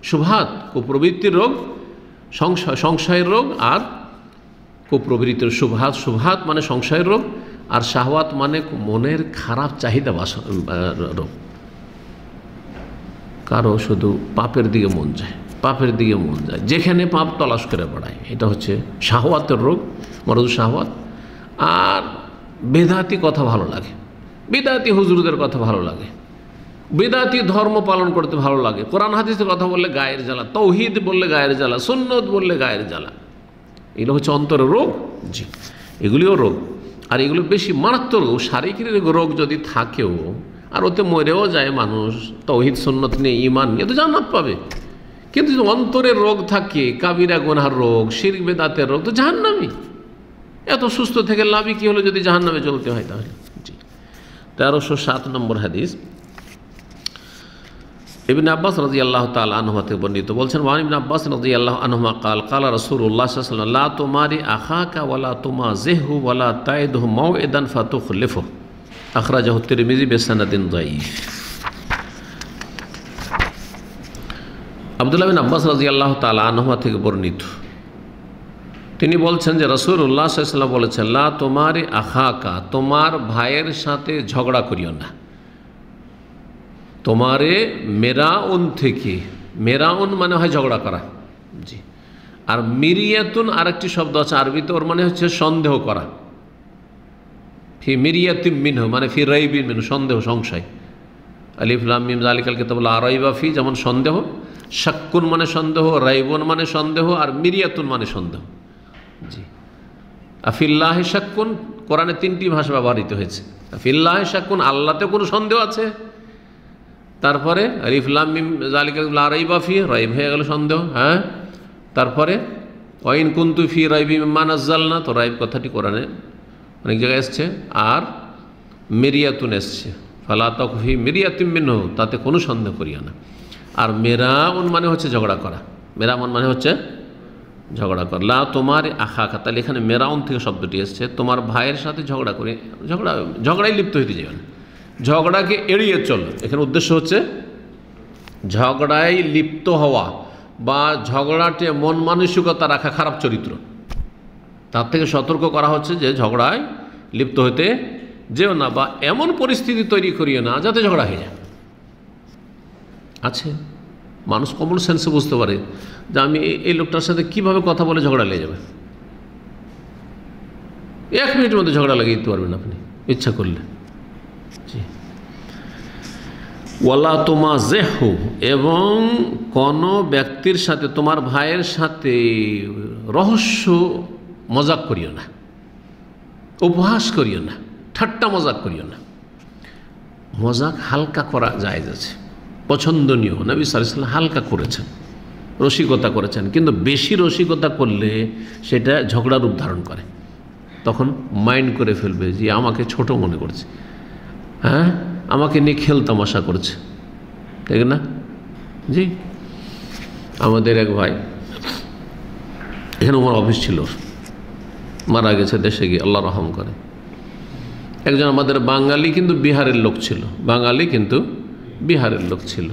শুবহাত। কুপ্রবৃত্তির রোগ, সংশয়ের রোগ, আর কুপ্রবৃত্তির শুবহাত। শুবহাত মানে সংশয়ের রোগ, আর শাহওয়াত মানে মনের খারাপ চাহিদা রোগ। কারো শুধু পাপের দিকে মন যায়, পাপের দিকে মন যায়, যেখানে পাপ তলাশ করে বেড়ায়, এটা হচ্ছে শাহওয়াতের রোগ, মারদুস শাহওয়াত। আর বেদাতি কথা ভালো লাগে, বেদাতি হুজুরদের কথা ভালো লাগে, বেদাতি ধর্ম পালন করতে ভালো লাগে, কোরআন হাদিসের কথা বললে গায়ের জ্বালা, তৌহিদ বললে গায়ের জ্বালা, সুন্নত বললে গায়ের জ্বালা। এগুলো হচ্ছে অন্তরের রোগ। জি, এগুলিও রোগ, আর এগুলো বেশি মারাত্মক রোগ। শারীরিক রোগ যদি থাকেও আর ওতে মরেও যায় মানুষ, তৌহিদ সুন্নত নিয়ে, ঈমান নিয়ে, তো জান্নাত পাবে। কিন্তু যদি অন্তরের রোগ থাকে, কাবিরা গুনাহর রোগ, শিরক বেদাতের রোগ, তো জাহান্নামী। এত সুস্থ থেকে লাভই কি হলো যদি জাহান্নামে চলতে হয়? তাহলে জি, 1307 নম্বর হাদিস, ইবনে আব্বাস রাদিয়াল্লাহু তাআলা আনহু থেকে বর্ণিত, বলছেন, ওয়ান ইবনে আব্বাস রাদিয়াল্লাহু আনহুমা ক্বাল ক্বালা রাসূলুল্লাহ সাল্লাল্লাহু আলাইহি ওয়াসাল্লাম লা তুমারি আখাকা ওয়ালা তুমাজিহু ওয়ালা তাইদহু মাউইদান ফাতুখলিফু, আখরাজাহু তিরমিজি বিসানাদিন যায়ীফ। আব্দুল্লাহ বিন আব্বাস রাদিয়াল্লাহু তাআলা আনহুমা থেকে বর্ণিত, তিনি বলছেন যে রাসূলুল্লাহ সাল্লাল্লাহু আলাইহি ওয়াসাল্লাম বলেছেন, লা তোমারি আখাকা, তোমার ভাইয়ের সাথে ঝগড়া করিও না। তোমারে মেরাউন থেকে, মেরাউন মানে হয় ঝগড়া করা, জি। আর মিরিয়াতুন আরেকটি শব্দ আছে আরবিতে, ওর মানে হচ্ছে সন্দেহ করা। ফি মিরিয়াতিম মিনহু মানে ফি রাইবিন মিনহু, সন্দেহ, সংশয়। আলিফ লাম মিম যালিকাল কিতাবু লা রাইবা ফি, যেমন সন্দেহ। শাক্কুন মানে সন্দেহ, রাইবুন মানে সন্দেহ, আর মিরিয়াতুন মানে সন্দেহ, জি। আফিল্লাহি শাক্কুন, কোরআনে 3টি ভাষা ব্যবহৃত হয়েছে। আফিল্লাহি শাক্কুন, আল্লাহতে কোনো সন্দেহ আছে। তারপরে আলিফ লাম মিম যালিকা লা রাইবা ফি, রাইব হয়ে গেল সন্দেহ, হ্যাঁ। তারপরে ওয়াইন কুনতু ফি রাইবি মিম্মা নাযালনা, তো রাইব কথাটি কোরআনে অনেক জায়গায় এসছে। আর মিরিয়াতুন এসছে, ফালা তাকু ফি মিরিয়াতিম মিনহু, তাতে কোনো সন্দেহ করিও না। আর মেরাউন মানে হচ্ছে ঝগড়া করা, মেরাউন মানে হচ্ছে ঝগড়া করা। লা তোমার আখাকা, তাহলে এখানে মেরাউন থেকে শব্দটি এসছে, তোমার ভাইয়ের সাথে ঝগড়া করে, ঝগড়ায় লিপ্ত হইতে যাবে না, ঝগড়াকে এড়িয়ে চল। এখানে উদ্দেশ্য হচ্ছে ঝগড়ায় লিপ্ত হওয়া বা ঝগড়াতে মন মানসিকতা রাখা খারাপ চরিত্র, তার থেকে সতর্ক করা হচ্ছে যে ঝগড়ায় লিপ্ত হতে যেও না, বা এমন পরিস্থিতি তৈরি করিও না যাতে ঝগড়া হয়ে যায়। আছে মানুষ কমন সেন্সে বুঝতে পারে যে আমি এই লোকটার সাথে কীভাবে কথা বলে ঝগড়া লেগে যাবে। 1 মিনিটের মধ্যে ঝগড়া লাগিয়ে দিতে পারবেন আপনি ইচ্ছা করলে, জি। ওয়ালা তোমা জেহু, এবং কোনো ব্যক্তির সাথে, তোমার ভাইয়ের সাথে রহস্য মজাক করিও না, উপহাস করিও না, ঠাট্টা মজাক করিও না। মজাক হালকা করা যায় আছে, পছন্দনীয়। নবী সাল্লাল্লাহু আলাইহি ওয়াসাল্লাম হালকা করেছেন, রসিকতা করেছেন, কিন্তু বেশি রসিকতা করলে সেটা ঝগড়ার রূপ ধারণ করে। তখন মাইন্ড করে ফেলবে যে আমাকে ছোট মনে করছে, হ্যাঁ, আমাকে নিয়ে খেল তামাশা করছে, ঠিক না? জি। আমাদের এক ভাই, এখানে আমার অফিস ছিল, মারা গেছে দেশে গিয়ে, আল্লাহ রহম করে। একজন আমাদের বাঙালি কিন্তু বিহারের লোক ছিল, বাঙালি কিন্তু বিহারের লোক ছিল,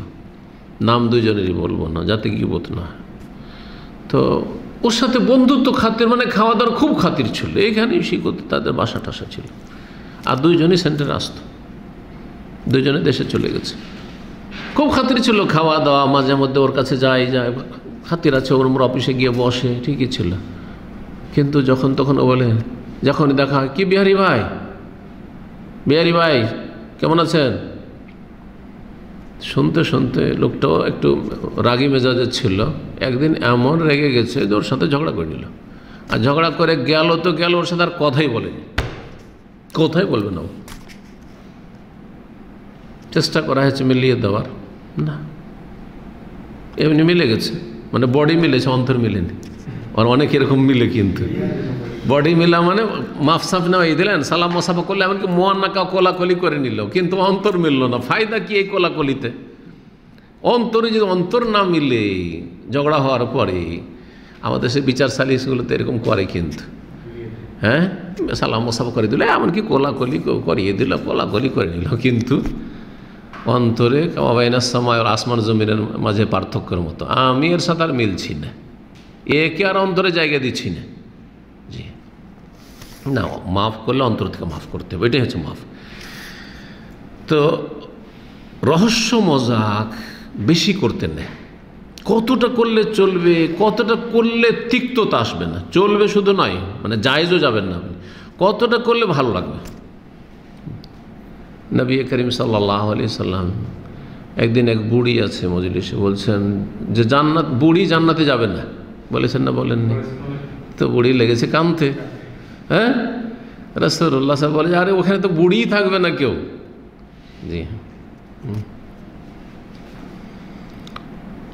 নাম দুজনেরই বলবো না যাতে গিবত না। তো ওর সাথে বন্ধুত্ব খাতির, মানে খাওয়া দাওয়ার খুব খাতির ছিল, এইখানেই শিখতে তাদের বাসা টাসা ছিল। আর দুইজনই সেন্টারে আসতো, দুইজনে দেশে চলে গেছে। খুব খাতির ছিল, খাওয়া দাওয়া মাঝে মধ্যে ওর কাছে যায়, খাতির আছে, ওর অফিসে গিয়ে বসে, ঠিকই ছিল। কিন্তু যখন তখন ও বলে, যখনই দেখা হয়, কি বিহারি ভাই, বিহারি ভাই কেমন আছেন? শুনতে শুনতে লোকটাও একটু রাগী মেজাজের ছিল। একদিন এমন রেগে গেছে যে ওর সাথে ঝগড়া করে নিল, আর ঝগড়া করে গেল তো গেল, ওর সাথে আর কথাই বলেনি, কথাই বলবে না। চেষ্টা করা হয়েছে মিলিয়ে দেওয়ার, না, এমনি মিলে গেছে, মানে বডি মিলেছে, অন্তর মিলেনি। আর অনেক এরকম মিলে, কিন্তু বডি মিলা মানে মাফসাফ নেওয়াই দিলেন, সালাম মোসাফা করলে, এমনকি মোয়ান্নাকা কোলাকলি করে নিল, কিন্তু অন্তর মিলল না। ফায়দা কি এই কোলাকলিতে? অন্তরে যদি অন্তর না মিলে ঝগড়া হওয়ার পরে, আমাদের সে বিচার সালিশগুলোতে এরকম করে, কিন্তু হ্যাঁ, সালাম মোসাফা করে দিল, এমনকি কোলাকলি করিয়ে দিল, কোলাকলি করে নিল, কিন্তু অন্তরে কামাবাইনাস সামায় আর আসমান জমিনের মাঝে পার্থক্যের মতো। আমি এর সাথে আর মিলছি না, একে আর অন্তরে জায়গা দিচ্ছি না। জি না, মাফ করলে অন্তর থেকে মাফ করতে হবে, এটাই হচ্ছে মাফ। তো রহস্য মজাক বেশি করতে নেই, কতটা করলে চলবে, কতটা করলে তিক্ততা আসবে না, চলবে শুধু নয়, মানে জায়েজও যাবেন না, কতটা করলে ভালো লাগবে। নবী করিম সাল্লাল্লাহু আলাইহি সাল্লাম একদিন, এক বুড়ি আছে মজলিসে, বলছেন যে জান্নাত, বুড়ি জান্নাতে যাবে না, বলেছেন না বলেননি? তো বুড়ি লেগেছে কাঁদতে, হ্যাঁ। রাসূলুল্লাহ সাহেব বলে, আরে ওখানে তো বুড়িই থাকবে না কেউ। জি,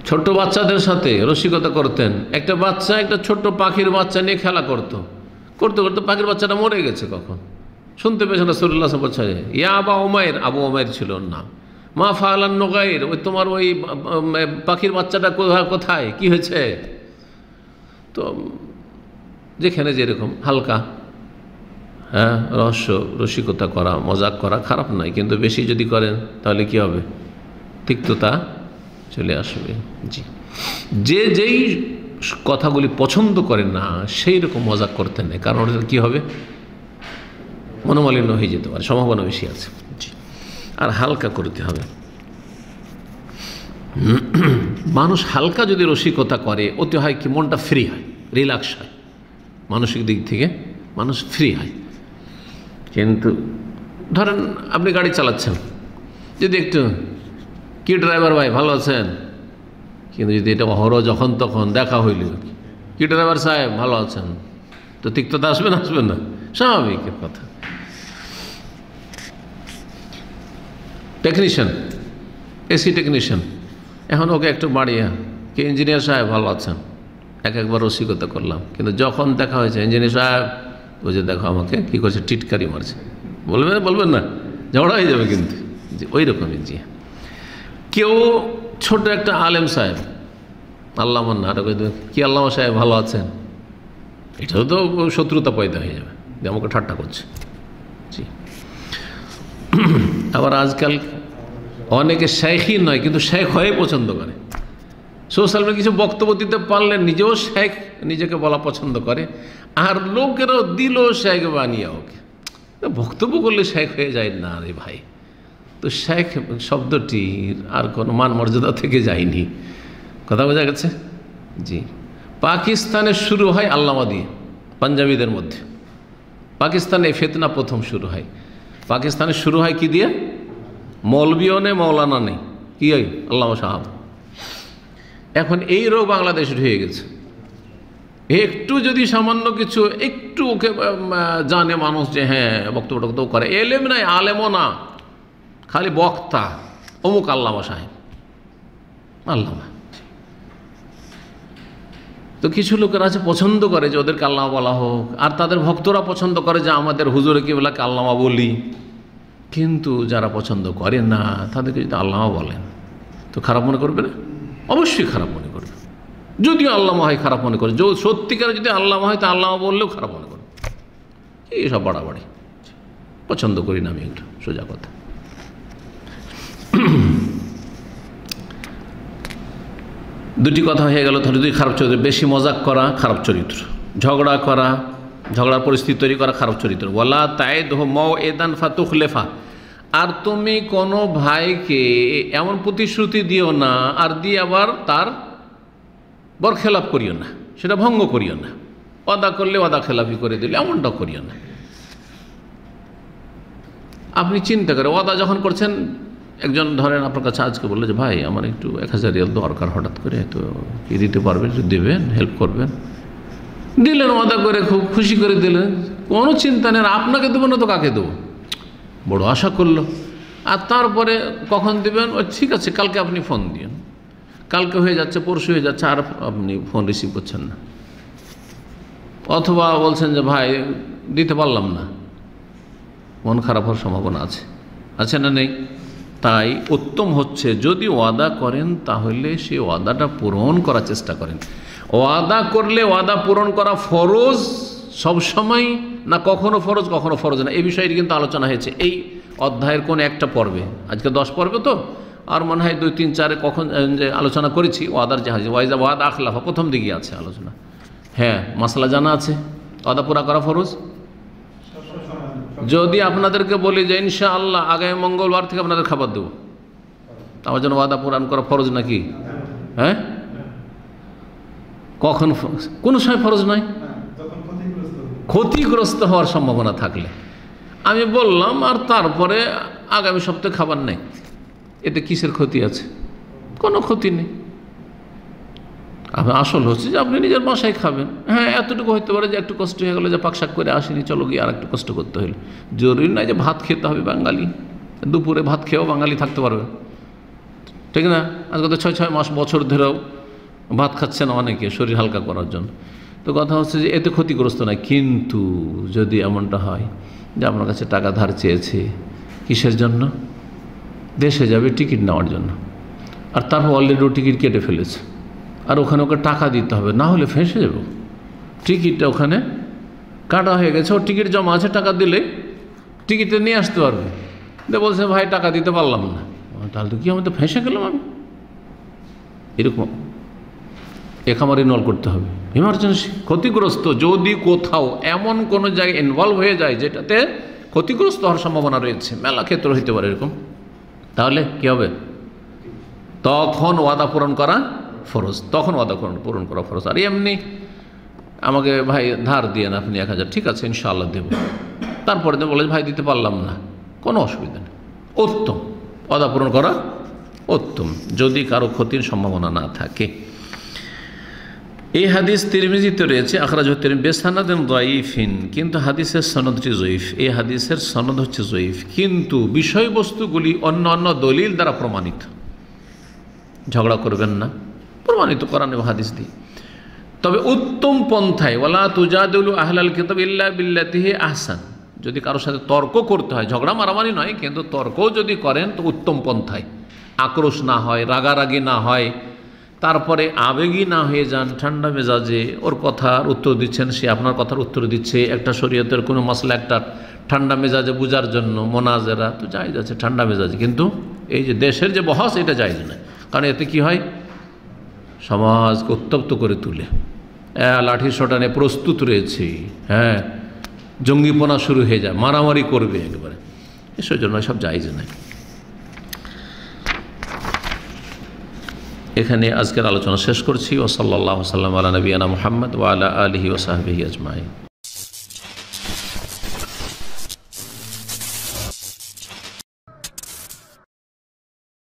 ছোট্ট বাচ্চাদের সাথে রসিকতা করতেন। একটা বাচ্চা একটা ছোট্ট পাখির বাচ্চা নিয়ে খেলা করতে করতে পাখির বাচ্চাটা মরে গেছে। কখন শুনতে পেয়েছেন রাসূলুল্লাহ সাহেব বলছে, ইয়া আবা উমাইর, আবু উমাইর ছিল ওর নাম, মা ফাআলান নুগাইর, ওই তোমার ওই পাখির বাচ্চাটা কোথায়, কি হয়েছে? তো যেখানে যেরকম হালকা, হ্যাঁ, রসিকতা করা, মজাক করা খারাপ নয়, কিন্তু বেশি যদি করেন তাহলে কি হবে? তিক্ততা চলে আসবে। জি, যে যেই কথাগুলি পছন্দ করেন না সেই রকম মজাক করতে নেই, কারণ ওটা কী হবে, মনোমালিন্য হয়ে যেতে পারে, সম্ভাবনা বেশি আছে। জি, আর হালকা করতে হবে। মানুষ হালকা যদি রসিকতা করে ওতে হয় কি, মনটা ফ্রি হয়, রিল্যাক্স হয়, মানসিক দিক থেকে মানুষ ফ্রি হয়। কিন্তু ধরেন আপনি গাড়ি চালাচ্ছেন, যদি একটু কি ড্রাইভার ভাই ভালো আছেন, কিন্তু যদি এটা অহরহ যখন তখন দেখা হইল, কি ড্রাইভার সাহেব ভালো আছেন, তো তিক্ততা আসবেন আসবেন না, স্বাভাবিকের কথা। টেকনিশিয়ান, এসি টেকনিশিয়ান, এখন ওকে একটু বাড়িয়ে কি ইঞ্জিনিয়ার সাহেব ভালো আছেন, একবার রসিকতা করলাম, কিন্তু যখন দেখা হয়েছে ইঞ্জিনিয়ার সাহেব, ওই যে দেখো আমাকে কী করছে, টিটকারি মারছে, বলবেন না, ঝগড়া হয়ে যাবে কিন্তু। যে ওই রকমই। জি, কেউ ছোট একটা আলেম সাহেব, আল্লামা না, কি আল্লামা সাহেব ভালো আছেন, এটাও তো শত্রুতা পয়দা হয়ে যাবে, যে আমাকে ঠাট্টা করছে। জি, আবার আজকাল অনেকে শেখই নয় কিন্তু শেখ হয়ে পছন্দ করে, সোশ্যাল মিডিয়া কিছু বক্তব্য দিতে পারলে নিজেও শেখ নিজেকে বলা পছন্দ করে, আর লোকেরও দিল শেখ বানিয়ে ওকে। বক্তব্য করলে শেখ হয়ে যায় না রে ভাই, তো শেখ শব্দটির আর কোনো মান মর্যাদা থেকে যায়নি, কথা বোঝা গেছে। জি, পাকিস্তানে শুরু হয় আল্লামা দিয়ে, পাঞ্জাবিদের মধ্যে পাকিস্তানে এই ফিতনা প্রথম শুরু হয়। পাকিস্তানে শুরু হয় কি দিয়ে, মৌলবিও নেই, মৌলানা নেই, কি হয়, আল্লামা সাহাব। এখন এই রোগ বাংলাদেশে হয়ে গেছে, একটু যদি সামান্য কিছু একটু ওকে জানে মানুষ যে হ্যাঁ বক্তব্য করে, এলেম নাই, আলেমও না, খালি বক্তা, অমুক আল্লামা সাহেব, আল্লামা। তো কিছু লোকের আছে পছন্দ করে যে ওদেরকে আল্লামা বলা হোক, আর তাদের ভক্তরা পছন্দ করে যে আমাদের হুজুরে কিবলাকে আল্লামা বলি। কিন্তু যারা পছন্দ করে না তাদেরকে যদি আল্লামা বলেন তো খারাপ মনে করবে না? অবশ্যই খারাপ মনে করবে। যদিও আল্লামা হয় খারাপ মনে করে, সত্যিকারে যদি আল্লামা হয় তা আল্লামা বললেও খারাপ মনে করবে। এইসব বাড়াবাড়ি পছন্দ করি না আমি, একটু সোজা কথা। দুটি কথা হয়ে গেল। তাহলে দুই খারাপ চরিত্র, বেশি মজাক করা খারাপ চরিত্র, ঝগড়া করা, ঝগড়ার পরিস্থিতি তৈরি করা খারাপ চরিত্র। ওয়ালা তাইদ মাও এদান ফাতুখলেফা, আর তুমি কোনো ভাইকে এমন প্রতিশ্রুতি দিও না আর দিয়ে আবার তার বরখেলাপ করিও না, সেটা ভঙ্গ করিও না, ওয়াদা করলে ওয়াদা খেলাফি করে দিলে এমনটা করিও না। আপনি চিন্তা করে ওয়াদা যখন করছেন, একজন ধরেন আপনার কাছে আজকে বললো যে ভাই আমার একটু 1000 রিয়াল দরকার হঠাৎ করে, তো কি দিতে পারবেন, দেবেন, হেল্প করবেন, দিলেন, ওয়াদা করে খুব খুশি করে দিলেন, কোনো চিন্তা নেই, আপনাকে দেবো না তো কাকে দেবো, বড় আশা করলো। আর তারপরে কখন দেবেন, ও ঠিক আছে কালকে আপনি ফোন দিন, কালকে হয়ে যাচ্ছে, পরশু হয়ে যাচ্ছে, আর আপনি ফোন রিসিভ করছেন না, অথবা বলছেন যে ভাই দিতে পারলাম না, মন খারাপ হওয়ার সম্ভাবনা আছে না নেই? তাই উত্তম হচ্ছে যদি ওয়াদা করেন তাহলে সেই ওয়াদাটা পূরণ করার চেষ্টা করেন। ওয়াদা করলে ওয়াদা পূরণ করা ফরজ সবসময় না, কখনো ফরজ না, এই বিষয়টি কিন্তু আলোচনা হয়েছে এই অধ্যায়ের কোন একটা পর্বে। আজকে 10 পর্বে তো, আর মনে হয় 2, 3, 4 কখন যে আলোচনা করেছি ওয়াদার জাহাজ, ওয়াদা আখলাফা প্রথম দিকে আছে আলোচনা। হ্যাঁ, মাসলা জানা আছে, ওয়াদা পুরা করা ফরজ। যদি আপনাদেরকে বলি যে ইনশাআল্লাহ আগামী মঙ্গলবার থেকে আপনাদের খাবার দেবো, আমার জন্য ওয়াদা পূরণ করা ফরজ নাকি? হ্যাঁ, কখন কোনো সময় ফরজ নয়, ক্ষতিগ্রস্ত হওয়ার সম্ভাবনা থাকলে আমি বললাম, আর তারপরে আগামী সপ্তাহে খাবার নেই, এতে কিসের ক্ষতি আছে? কোনো ক্ষতি নেই। আসল হচ্ছে যে আপনি নিজের বাসায় খাবেন। হ্যাঁ, এতটুকু হইতে পারে যে একটু কষ্ট হয়ে গেলো যে পাকশাক করে আসেনি, চলো গিয়ে আর একটু কষ্ট করতে হইল। জরুরি নয় যে ভাত খেতে হবে বাঙালি, দুপুরে ভাত খেয়েও বাঙালি থাকতে পারবে, ঠিক না? আজকে তো 6 মাস বছর ধরেও ভাত খাচ্ছে না অনেকে শরীর হালকা করার জন্য। তো কথা হচ্ছে যে এতে ক্ষতিগ্রস্ত নয়। কিন্তু যদি এমনটা হয় যে আপনার কাছে টাকা ধার চেয়েছে, কিসের জন্য? দেশে যাবে টিকিট নেওয়ার জন্য, আর তারপর অলরেডি টিকিট কেটে ফেলেছে, আর ওখানে ওকে টাকা দিতে হবে, না হলে ফেঁসে যাব। টিকিটটা ওখানে কাটা হয়ে গেছে, ওর টিকিট জমা আছে, টাকা দিলে টিকিটটা নিয়ে আসতে পারবে। বলছে ভাই টাকা দিতে পারলাম না, তাহলে তো কি আমি তো ফেঁসে গেলাম আমি। এরকম একামারি নল করতে হবে। ইমার্জেন্সি, ক্ষতিগ্রস্ত, যদি কোথাও এমন কোনো জায়গায় ইনভলভ হয়ে যায় যেটাতে ক্ষতিগ্রস্ত হওয়ার সম্ভাবনা রয়েছে, মেলা ক্ষেত্র হইতে পারে এরকম, তাহলে কি হবে? তখন ওয়াদা পূরণ করা ফরজ, তখন ওয়াদা পূরণ করা ফরজ। আর এমনি আমাকে ভাই ধার দিয়ে না আপনি 1000, ঠিক আছে ইনশাআল্লাহ দেব, তারপরে বলে ভাই দিতে পারলাম না, কোনো অসুবিধা নেই, উত্তম, ওয়াদা পূরণ করা উত্তম, যদি কারো ক্ষতির সম্ভাবনা না থাকে। এই হাদিস তিরমিজিতে রয়েছে, আখরাজাহু তিরমিজি বিসানাদিন যায়িফিন, কিন্তু হাদিসের সনদটি জয়ীফ। এই হাদিসের সনদ হচ্ছে জয়ীফ, কিন্তু বিষয়বস্তুগুলি অন্য অন্য দলিল দ্বারা প্রমাণিত। ঝগড়া করবেন না, প্রমাণিত কোরআন এবং হাদিস দিয়ে। তবে উত্তম পন্থায়, ওয়ালা তুজাদিলু আহলাল কিতাব ইল্লা বিল্লাতিহি আহসান, যদি কারোর সাথে তর্ক করতে হয়, ঝগড়া মারামারি নয়, কিন্তু তর্কও যদি করেন তো উত্তম পন্থায়, আক্রোশ না হয়, রাগারাগি না হয়, তারপরে আবেগী না হয়ে যান, ঠান্ডা মেজাজে ওর কথার উত্তর দিচ্ছেন, সে আপনার কথার উত্তর দিচ্ছে, একটা শরীয়তের কোনো মসলা একটা ঠান্ডা মেজাজে বোঝার জন্য মোনাজেরা তো জায়েজ আছে ঠান্ডা মেজাজে, কিন্তু এই যে দেশের যে বহস এটা জায়েজ না, কারণ এতে কি হয়, সমাজকে উত্তপ্ত করে তুলে, লাঠি শটানে প্রস্তুত রয়েছে, হ্যাঁ জঙ্গিপনা শুরু হয়ে যায়, মারামারি করবে একেবারে, এসব জন্য সব জায়েজ নাই। এখানে আজকের আলোচনা শেষ করছি। ওয়া সাল্লাল্লাহু আলা নবিয়ানা মুহাম্মদ ওয়া আলা আলিহি ওয়া সাহবিহি আজমাইন।